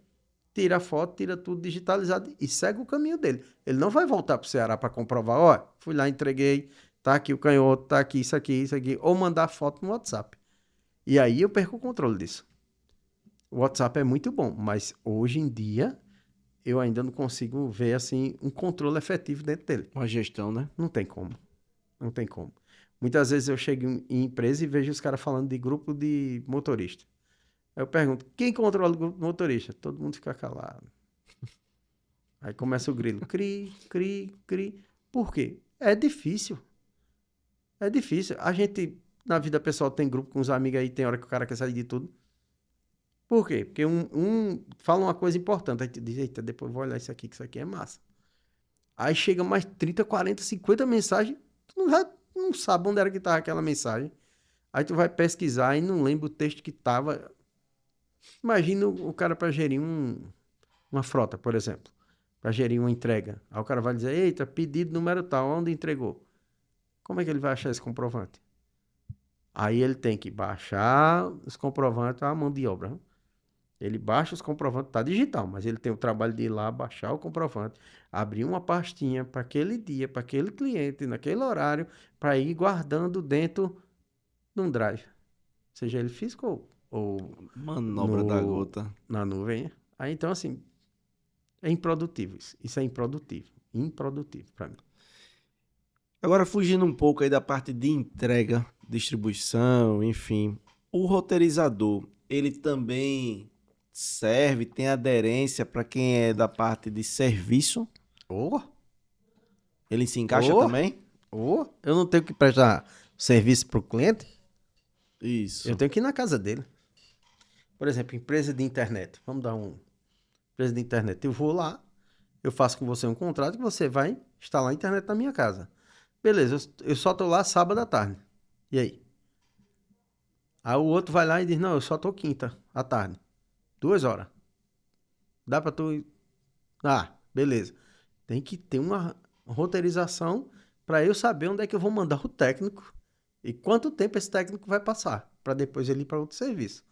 tira a foto, tira tudo digitalizado e segue o caminho dele. Ele não vai voltar para o Ceará para comprovar, ó, fui lá, entreguei, tá aqui o canhoto, tá aqui isso aqui, ou mandar foto no WhatsApp. E aí eu perco o controle disso. O WhatsApp é muito bom, mas hoje em dia eu ainda não consigo ver assim um controle efetivo dentro dele. Uma gestão, né? Não tem como. Não tem como. Muitas vezes eu chego em empresa e vejo os caras falando de grupo de motorista. Aí eu pergunto, quem controla o grupo de motorista? Todo mundo fica calado. Aí começa o grilo. Cri, cri, cri. Por quê? É difícil. É difícil. A gente, na vida pessoal, tem grupo com os amigos aí, tem hora que o cara quer sair de tudo. Por quê? Porque um fala uma coisa importante, aí tu diz, eita, depois eu vou olhar isso aqui, que isso aqui é massa. Aí chega mais 30, 40, 50 mensagens, tu não sabe onde era que tava aquela mensagem. Aí tu vai pesquisar e não lembra o texto que tava. Imagina o cara para gerir uma frota, por exemplo, para gerir uma entrega. Aí o cara vai dizer, eita, pedido número tal, onde entregou? Como é que ele vai achar esse comprovante? Aí ele tem que baixar os comprovantes à mão de obra. Né? Ele baixa os comprovantes, tá digital, mas ele tem o trabalho de ir lá, baixar o comprovante, abrir uma pastinha para aquele dia, para aquele cliente, naquele horário, para ir guardando dentro de um drive. Seja ele físico ou Manobra da no, gota. na nuvem. Aí então, assim, é improdutivo isso. Isso é improdutivo. Improdutivo para mim. Agora, fugindo um pouco aí da parte de entrega, distribuição, enfim, o roteirizador, ele também serve, tem aderência para quem é da parte de serviço? Ô, Ele se encaixa ô, também? eu não tenho que prestar serviço para o cliente, Isso. eu tenho que ir na casa dele. Por exemplo, empresa de internet. Vamos dar um. Empresa de internet. Eu vou lá, eu faço com você um contrato que você vai instalar a internet na minha casa. Beleza, eu só tô lá sábado à tarde. E aí? Aí o outro vai lá e diz, não, eu só tô quinta à tarde. 2 horas. Dá pra tu... Ah, beleza. Tem que ter uma roteirização para eu saber onde é que eu vou mandar o técnico e quanto tempo esse técnico vai passar, para depois ele ir para outro serviço.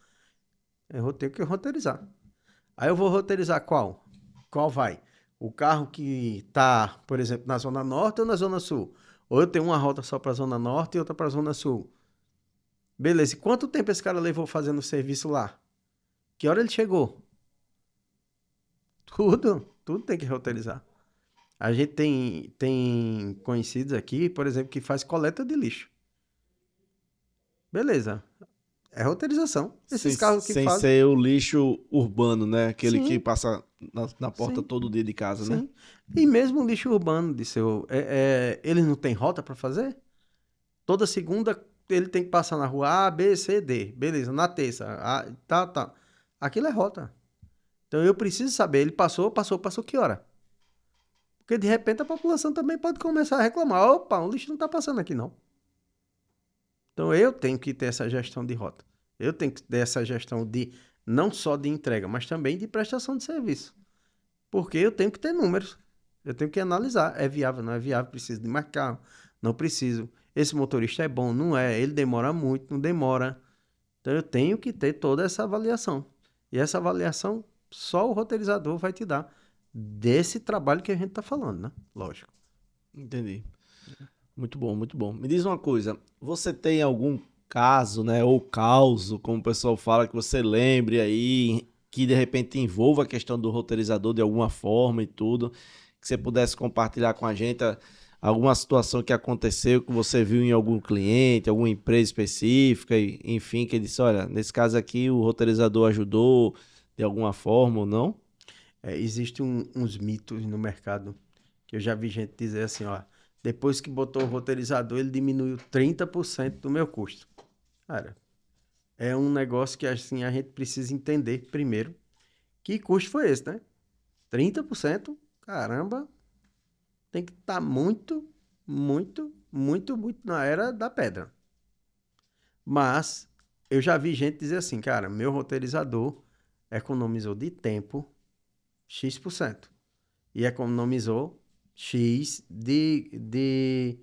Eu vou ter que roteirizar. Aí eu vou roteirizar qual? Qual vai? O carro que tá, por exemplo, na Zona Norte ou na Zona Sul? Ou eu tenho uma rota só para a Zona Norte e outra para a Zona Sul? Beleza, e quanto tempo esse cara levou fazendo o serviço lá? Que hora ele chegou? Tudo tem que roteirizar. A gente tem conhecidos aqui, por exemplo, que faz coleta de lixo. Beleza, é roteirização. Sem, Esses carros que sem fazem... ser o lixo urbano, né? Aquele que Sim, passa na porta sim, todo dia de casa, né? sim. E mesmo o lixo urbano, eles não têm rota para fazer? Toda segunda ele tem que passar na rua A, B, C, D. Beleza, na terça, tá. Aquilo é rota. Então eu preciso saber, ele passou que hora? Porque de repente a população também pode começar a reclamar. Opa, o lixo não tá passando aqui não. Então eu tenho que ter essa gestão de rota. Eu tenho que ter essa gestão de não só de entrega, mas também de prestação de serviço. Porque eu tenho que ter números. Eu tenho que analisar. É viável, não é viável? Preciso de mais carro? Não preciso. Esse motorista é bom? Não é. Ele demora muito? Não demora. Então eu tenho que ter toda essa avaliação. E essa avaliação só o roteirizador vai te dar desse trabalho que a gente está falando, né? Lógico. Entendi. Muito bom, muito bom. Me diz uma coisa, você tem algum caso, né, ou causo, como o pessoal fala, que você lembre aí, que de repente envolva a questão do roteirizador de alguma forma e tudo, que você pudesse compartilhar com a gente alguma situação que aconteceu, que você viu em algum cliente, alguma empresa específica, enfim, que disse, olha, nesse caso aqui o roteirizador ajudou de alguma forma ou não? Existem uns mitos no mercado que eu já vi gente dizer assim, ó, depois que botou o roteirizador, ele diminuiu 30% do meu custo. Cara, é um negócio que assim a gente precisa entender primeiro. Que custo foi esse, né? 30%? Caramba, tem que estar muito, muito, muito, muito na era da pedra. Mas eu já vi gente dizer assim, cara, meu roteirizador economizou de tempo X% e economizou X de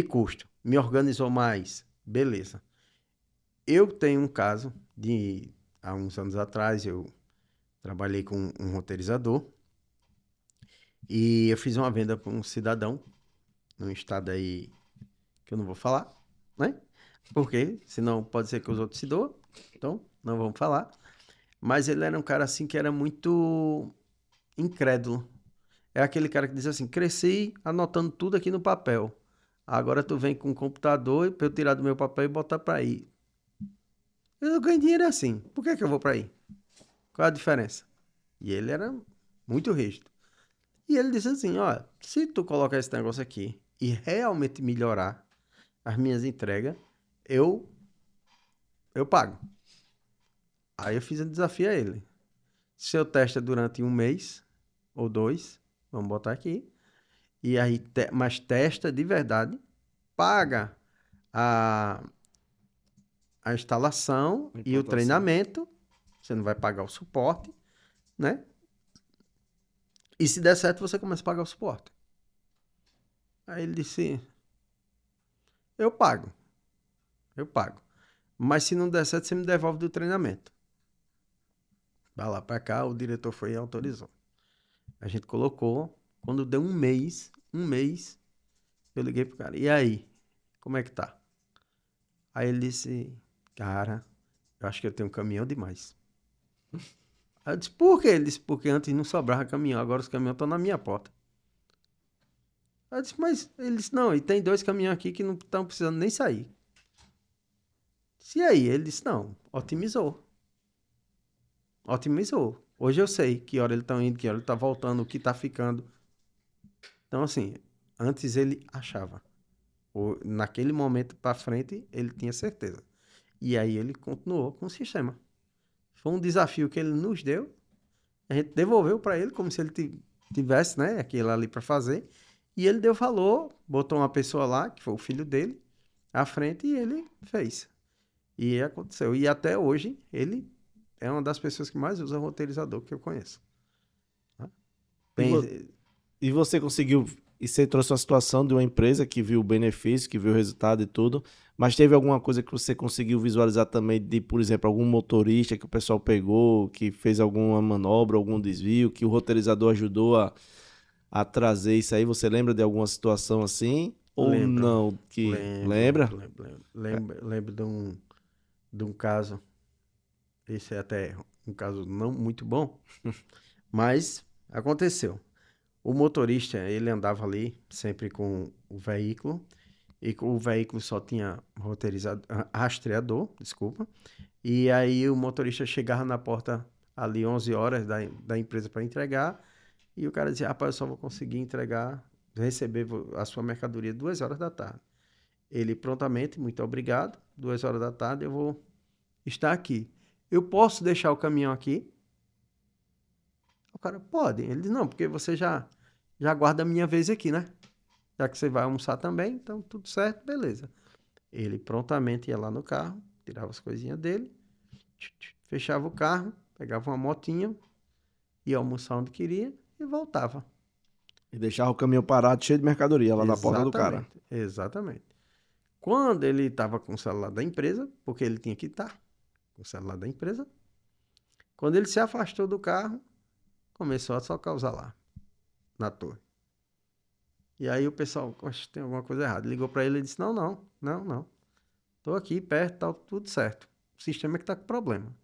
custo. Me organizou mais. Beleza. Eu tenho um caso de há uns anos atrás, eu trabalhei com um roteirizador e eu fiz uma venda para um cidadão num estado aí que eu não vou falar, né? Porque senão pode ser que os outros se doam, então não vamos falar. Mas ele era um cara assim que era muito incrédulo. É aquele cara que diz assim, cresci anotando tudo aqui no papel. Agora tu vem com um computador para eu tirar do meu papel e botar para aí. Eu não ganho dinheiro assim. Por que eu vou para aí? Qual é a diferença? E ele era muito rígido. E ele disse assim, ó, se tu colocar esse negócio aqui e realmente melhorar, as minhas entregas, eu pago. Aí eu fiz um desafio a ele. Se eu testa durante 1 mês ou 2, vamos botar aqui, e aí, mas testa de verdade, paga a instalação e o treinamento, você não vai pagar o suporte, né? E se der certo, você começa a pagar o suporte. Aí ele disse, eu pago. Mas se não der certo, você me devolve do treinamento. Vai lá pra cá, o diretor foi e autorizou. A gente colocou, quando deu um mês, eu liguei pro cara, e aí, como é que tá? Aí ele disse, cara, eu acho que eu tenho um caminhão demais. Aí eu disse, por quê? Ele disse, porque antes não sobrava caminhão, agora os caminhões estão na minha porta. Aí eu disse, mas ele disse, não, e tem 2 caminhões aqui que não estão precisando nem sair. E aí? Ele disse, não, otimizou. Hoje eu sei que hora ele tá indo, que hora ele tá voltando, o que tá ficando. Então, assim, antes ele achava. Naquele momento pra frente, ele tinha certeza. E aí ele continuou com o sistema. Foi um desafio que ele nos deu. A gente devolveu para ele como se ele tivesse, né, aquilo ali para fazer. E ele deu valor, botou uma pessoa lá, que foi o filho dele, à frente e ele fez. E aconteceu. E até hoje, ele é uma das pessoas que mais usa roteirizador que eu conheço. Tá? E você conseguiu... E você trouxe uma situação de uma empresa que viu o benefício, que viu o resultado e tudo, mas teve alguma coisa que você conseguiu visualizar também de, por exemplo, algum motorista que o pessoal pegou, que fez alguma manobra, algum desvio, que o roteirizador ajudou a trazer isso aí? Você lembra de alguma situação assim? Ou não? Lembra? Lembro de um caso, esse é até um caso não muito bom, mas aconteceu. O motorista, ele andava ali sempre com o veículo, e o veículo só tinha rastreador, desculpa, e aí o motorista chegava na porta ali 11 horas da empresa para entregar, e o cara dizia, rapaz, eu só vou conseguir receber a sua mercadoria 2 horas da tarde. Ele prontamente, muito obrigado, 2 horas da tarde eu vou estar aqui. Eu posso deixar o caminhão aqui? O cara, pode. Ele disse, não, porque você já aguarda a minha vez aqui, né? Já que você vai almoçar também, então tudo certo, beleza. Ele prontamente ia lá no carro, tirava as coisinhas dele, fechava o carro, pegava uma motinha, ia almoçar onde queria e voltava. E deixava o caminhão parado, cheio de mercadoria lá na porta do cara. Exatamente. Quando ele estava com o celular da empresa, porque ele tinha que estar com o celular da empresa, quando ele se afastou do carro, começou a só causar lá na torre. E aí o pessoal, acho que tem alguma coisa errada. Ligou para ele e disse, não. Tô aqui perto, tá tudo certo. O sistema é que tá com problema.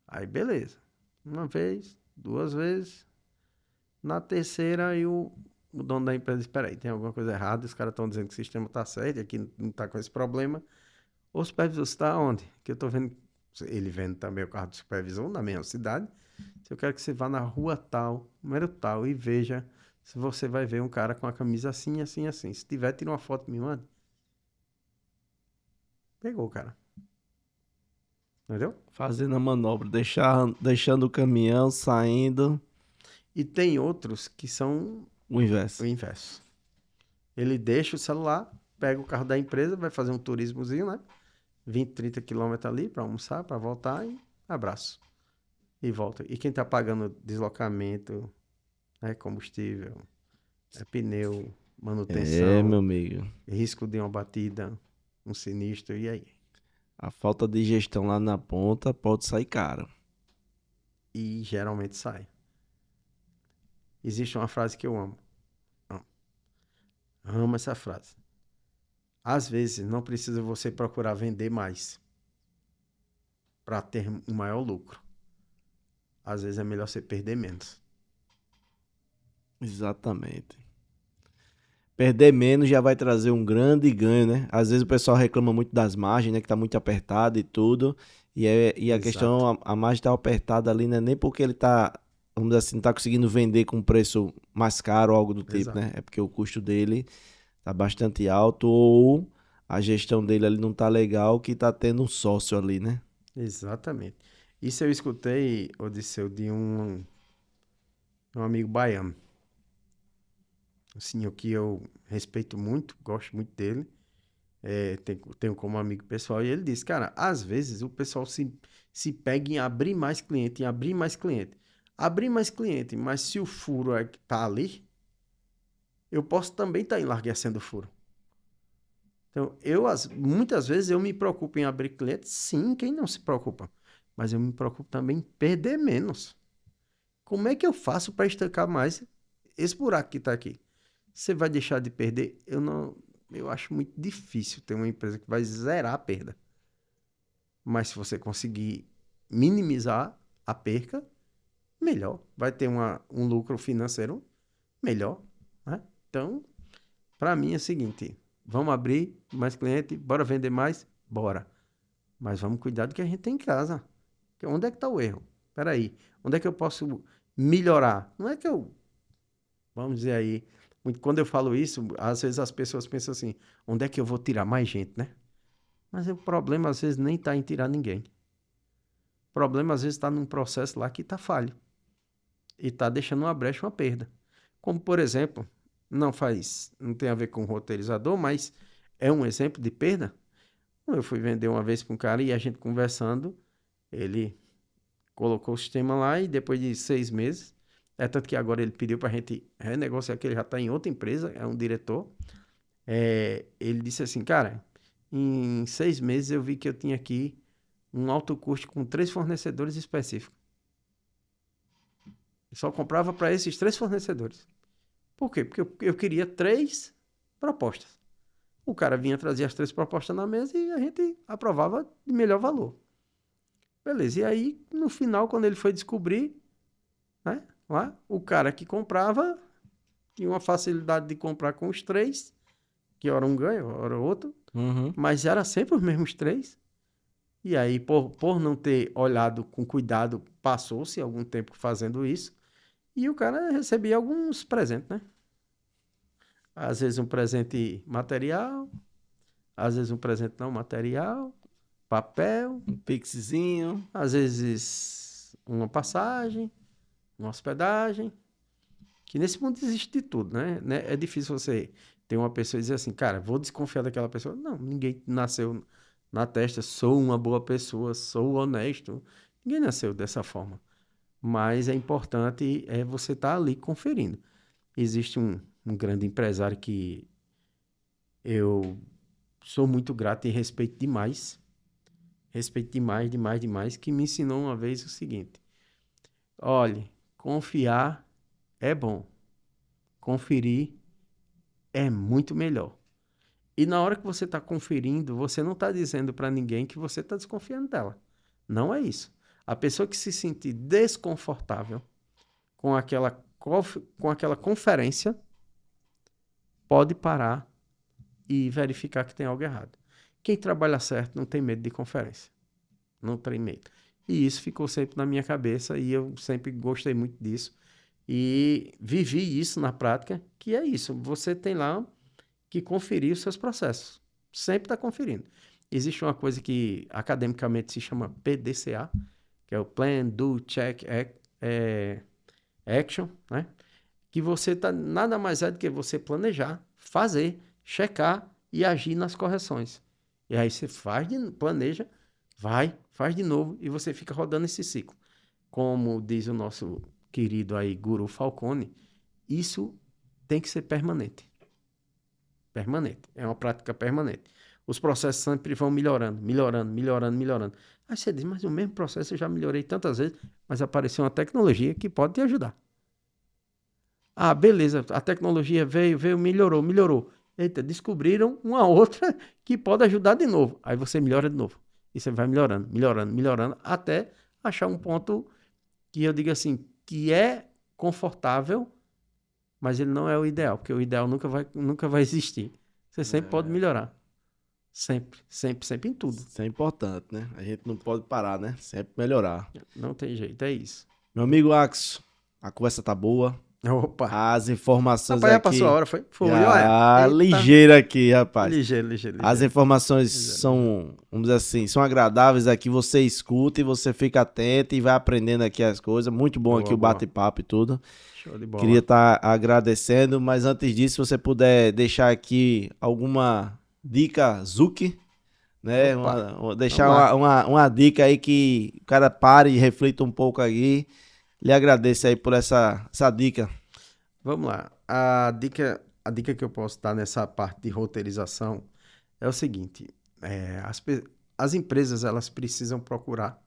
Aí beleza. 1 vez, 2 vezes. Na terceira, aí o dono da empresa disse, peraí, tem alguma coisa errada, os caras estão dizendo que o sistema tá certo, aqui não tá com esse problema. O supervisor, você tá onde? Que eu tô vendo, ele vendo também o carro do supervisor na mesma cidade. Se eu quero que você vá na rua tal, número tal, e veja se você vai ver um cara com a camisa assim, assim, assim. Se tiver, tira uma foto e me manda. Pegou o cara. Entendeu? Fazendo a manobra, deixando o caminhão saindo. E tem outros que são o inverso. Ele deixa o celular, pega o carro da empresa, vai fazer um turismozinho, né? 20, 30 quilômetros ali para almoçar, para voltar e abraço. E volta. E quem tá pagando deslocamento, né, combustível, pneu, manutenção, meu amigo. risco de uma batida, um sinistro, e aí? A falta de gestão lá na ponta pode sair caro. E geralmente sai. Existe uma frase que eu amo. Amo essa frase. Às vezes, não precisa você procurar vender mais para ter um maior lucro. Às vezes é melhor você perder menos. Exatamente. Perder menos já vai trazer um grande ganho, né? Às vezes o pessoal reclama muito das margens, né? Que tá muito apertado e tudo. E a questão, a margem tá apertada ali, né? Nem porque ele tá, vamos dizer assim, não tá conseguindo vender com preço mais caro ou algo do tipo, né? É porque o custo dele tá bastante alto ou a gestão dele ali não tá legal, que tá tendo um sócio ali, né? Exatamente. Isso eu escutei, Odisseu, de um amigo baiano. Um senhor que eu respeito muito, gosto muito dele. Tenho como amigo pessoal. E ele disse, cara, às vezes o pessoal se pega em abrir mais cliente, em abrir mais cliente. Abrir mais cliente, mas se o furo tá ali, eu posso também estar enlarguecendo o furo. Então, muitas vezes eu me preocupo em abrir cliente, sim, quem não se preocupa? Mas eu me preocupo também em perder menos. Como é que eu faço para estancar mais esse buraco que está aqui? Você vai deixar de perder? Eu acho muito difícil ter uma empresa que vai zerar a perda. Mas se você conseguir minimizar a perca, melhor. Vai ter um lucro financeiro melhor, né? Então, para mim é o seguinte, vamos abrir mais cliente, bora vender mais? Bora. Mas vamos cuidar do que a gente tem em casa. Onde é que está o erro? Espera aí. Onde é que eu posso melhorar? Não é que vamos dizer aí, quando eu falo isso, às vezes as pessoas pensam assim, onde é que eu vou tirar mais gente, né? Mas o problema às vezes nem está em tirar ninguém. O problema às vezes está num processo lá que está falho. E está deixando uma brecha, uma perda. Como, por exemplo, não tem a ver com o roteirizador, mas é um exemplo de perda. Eu fui vender uma vez para um cara e a gente conversando, ele colocou o sistema lá e depois de 6 meses, tanto que agora ele pediu para a gente renegociar, que ele já está em outra empresa, é um diretor. Ele disse assim, cara, em 6 meses eu vi que eu tinha aqui um alto custo com 3 fornecedores específicos. Eu só comprava para esses 3 fornecedores. Por quê? Porque eu queria 3 propostas. O cara vinha trazer as 3 propostas na mesa e a gente aprovava de melhor valor. Beleza, e aí no final, quando ele foi descobrir, né, lá, o cara que comprava tinha uma facilidade de comprar com os 3, que hora um ganha, hora outro, Uhum. mas era sempre os mesmos 3. E aí, por não ter olhado com cuidado, passou-se algum tempo fazendo isso, e o cara recebia alguns presentes, né? Às vezes um presente material, às vezes um presente não material, papel, Um pixzinho. às vezes uma passagem, uma hospedagem, que nesse mundo existe de tudo, né? É difícil você ter uma pessoa e dizer assim, cara, vou desconfiar daquela pessoa. Não, ninguém nasceu na testa, sou uma boa pessoa, sou honesto. Ninguém nasceu dessa forma. Mas é importante você estar ali conferindo. Existe um grande empresário que eu sou muito grato e respeito demais, demais, demais, que me ensinou uma vez o seguinte: olhe, confiar é bom, conferir é muito melhor. E na hora que você está conferindo, você não está dizendo para ninguém que você está desconfiando dela. Não é isso. A pessoa que se sentir desconfortável com aquela conferência pode parar e verificar que tem algo errado. Quem trabalha certo não tem medo de conferência. Não tem medo. E isso ficou sempre na minha cabeça e eu sempre gostei muito disso. E vivi isso na prática, que é isso. Você tem lá que conferir os seus processos. Sempre está conferindo. Existe uma coisa que academicamente se chama PDCA, que é o Plan, Do, Check, Action, né? Que você nada mais é do que você planejar, fazer, checar e agir nas correções. E aí você planeja, faz de novo e você fica rodando esse ciclo. Como diz o nosso querido aí Guru Falcone, isso tem que ser permanente. Permanente. É uma prática permanente. Os processos sempre vão melhorando, melhorando, melhorando, melhorando. Aí você diz, mas o mesmo processo eu já melhorei tantas vezes, mas apareceu uma tecnologia que pode te ajudar. Ah, beleza, a tecnologia veio, melhorou, melhorou. Eita, descobriram uma outra que pode ajudar de novo. Aí você melhora de novo. E você vai melhorando, melhorando, melhorando, até achar um ponto que eu diga assim, que é confortável, mas ele não é o ideal, porque o ideal nunca vai existir. Você sempre pode melhorar. Sempre, sempre, sempre em tudo. Isso é importante, né? A gente não pode parar, né? Sempre melhorar. Não tem jeito, é isso. Meu amigo Axo, a conversa tá boa, Opa. As informações Rapaz, já aqui. passou a hora, foi? Foi, Ah, olha. ligeiro aqui, rapaz. Ligeiro. As informações são, vamos dizer assim, são agradáveis aqui. Você escuta e você fica atento e vai aprendendo aqui as coisas. Muito bom aqui o bate-papo e tudo. Show de bola. Queria estar agradecendo, mas antes disso, se você puder deixar aqui alguma dica Zuki, né? Deixar uma dica aí que o cara pare e reflita um pouco aí. Lhe agradeço aí por essa dica. Vamos lá. A dica que eu posso dar nessa parte de roteirização é o seguinte: as empresas elas precisam procurar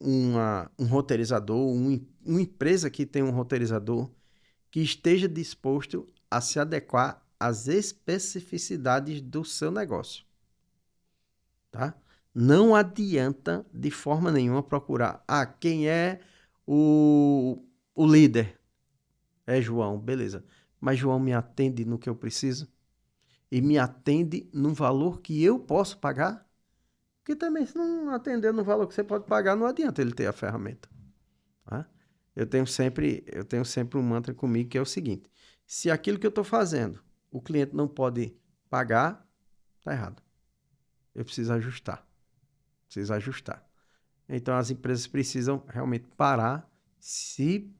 um roteirizador, uma empresa que tem um roteirizador que esteja disposto a se adequar às especificidades do seu negócio. Tá? Não adianta de forma nenhuma procurar quem é o líder. É João, beleza. Mas João me atende no que eu preciso? E me atende no valor que eu posso pagar? Porque também, se não atender no valor que você pode pagar, não adianta ele ter a ferramenta. Tá? Eu tenho sempre um mantra comigo que é o seguinte: se aquilo que eu estou fazendo, o cliente não pode pagar, tá errado. Eu preciso ajustar. Então, as empresas precisam realmente parar, se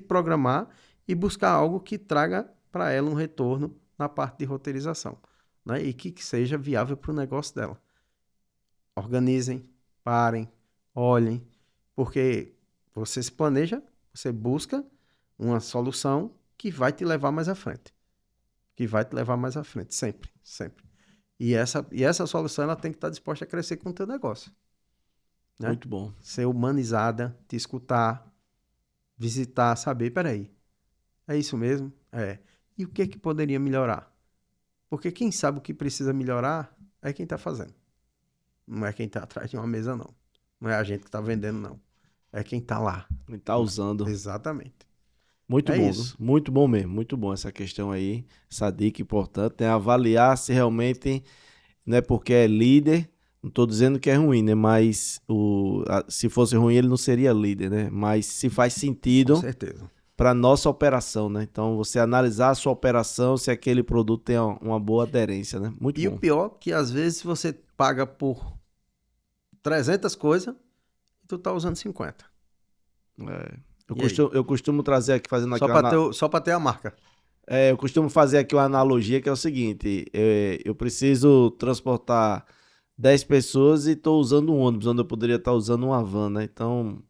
programar e buscar algo que traga para ela um retorno na parte de roteirização, né? E que seja viável para o negócio dela. Organizem, parem, olhem, porque você se planeja, você busca uma solução que vai te levar mais à frente. Sempre. E essa solução ela tem que estar disposta a crescer com o teu negócio. Né? Muito bom. Ser humanizada, te escutar, visitar, saber, peraí, é isso mesmo? É. E o que é que poderia melhorar? Porque quem sabe o que precisa melhorar é quem está fazendo. Não é quem está atrás de uma mesa, não. Não é a gente que está vendendo, não. É quem está lá. Quem está usando. Exatamente. Muito bom, isso. Muito bom mesmo, muito bom essa questão aí, essa dica importante, né? Avaliar se realmente, não é porque é líder, não estou dizendo que é ruim, né? Mas se fosse ruim ele não seria líder, né? Mas se faz sentido para nossa operação, né? Então você analisar a sua operação, se aquele produto tem uma boa aderência, né? Muito bom. E o pior que às vezes você paga por 300 coisas e tu tá usando 50. Eu costumo trazer aqui, fazendo aqui só para ter a marca. Eu costumo fazer aqui uma analogia que é o seguinte: eu preciso transportar 10 pessoas e estou usando um ônibus, onde eu poderia estar usando uma van, né? Então,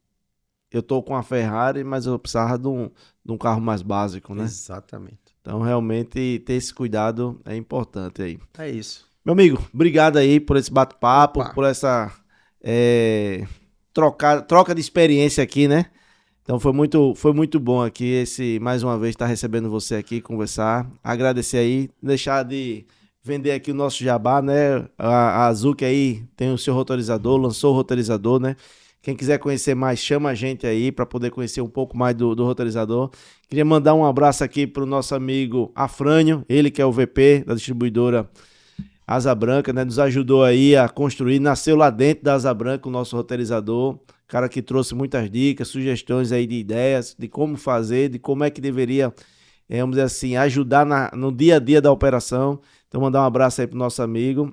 eu estou com a Ferrari, mas eu precisava de um carro mais básico, né? Exatamente. Então, realmente, ter esse cuidado é importante aí. É isso. Meu amigo, obrigado aí por esse bate-papo, por essa troca de experiência aqui, né? Então foi muito bom aqui mais uma vez estar recebendo você aqui, conversar, agradecer aí, deixar de vender aqui o nosso jabá, né? A Zuki aí tem o seu roteirizador, lançou o roteirizador, né? Quem quiser conhecer mais, chama a gente aí para poder conhecer um pouco mais do roteirizador. Queria mandar um abraço aqui pro nosso amigo Afrânio, ele que é o VP da distribuidora Asa Branca, né? Nos ajudou aí a construir, nasceu lá dentro da Asa Branca o nosso roteirizador. Cara que trouxe muitas dicas, sugestões aí de ideias, de como fazer, de como é que deveria, vamos dizer assim, ajudar no dia a dia da operação. Então, mandar um abraço aí pro nosso amigo.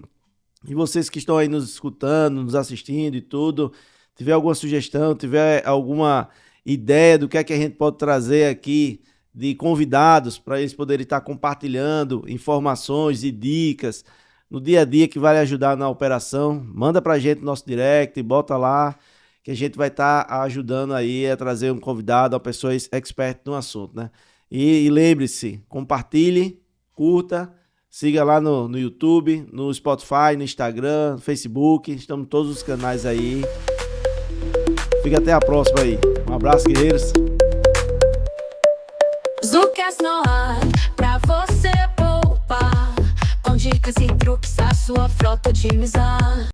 E vocês que estão aí nos escutando, nos assistindo e tudo, tiver alguma sugestão, tiver alguma ideia do que é que a gente pode trazer aqui de convidados para eles poderem estar compartilhando informações e dicas no dia a dia que vai ajudar na operação, manda pra gente no nosso direct, bota lá, que a gente vai estar ajudando aí a trazer um convidado, uma pessoa expert no assunto, né? E lembre-se, compartilhe, curta, siga lá no YouTube, no Spotify, no Instagram, no Facebook, estamos em todos os canais aí. Fica até a próxima aí. Um abraço, guerreiros. Zucas no ar, pra você poupar, com dicas e truques a sua frota otimizar.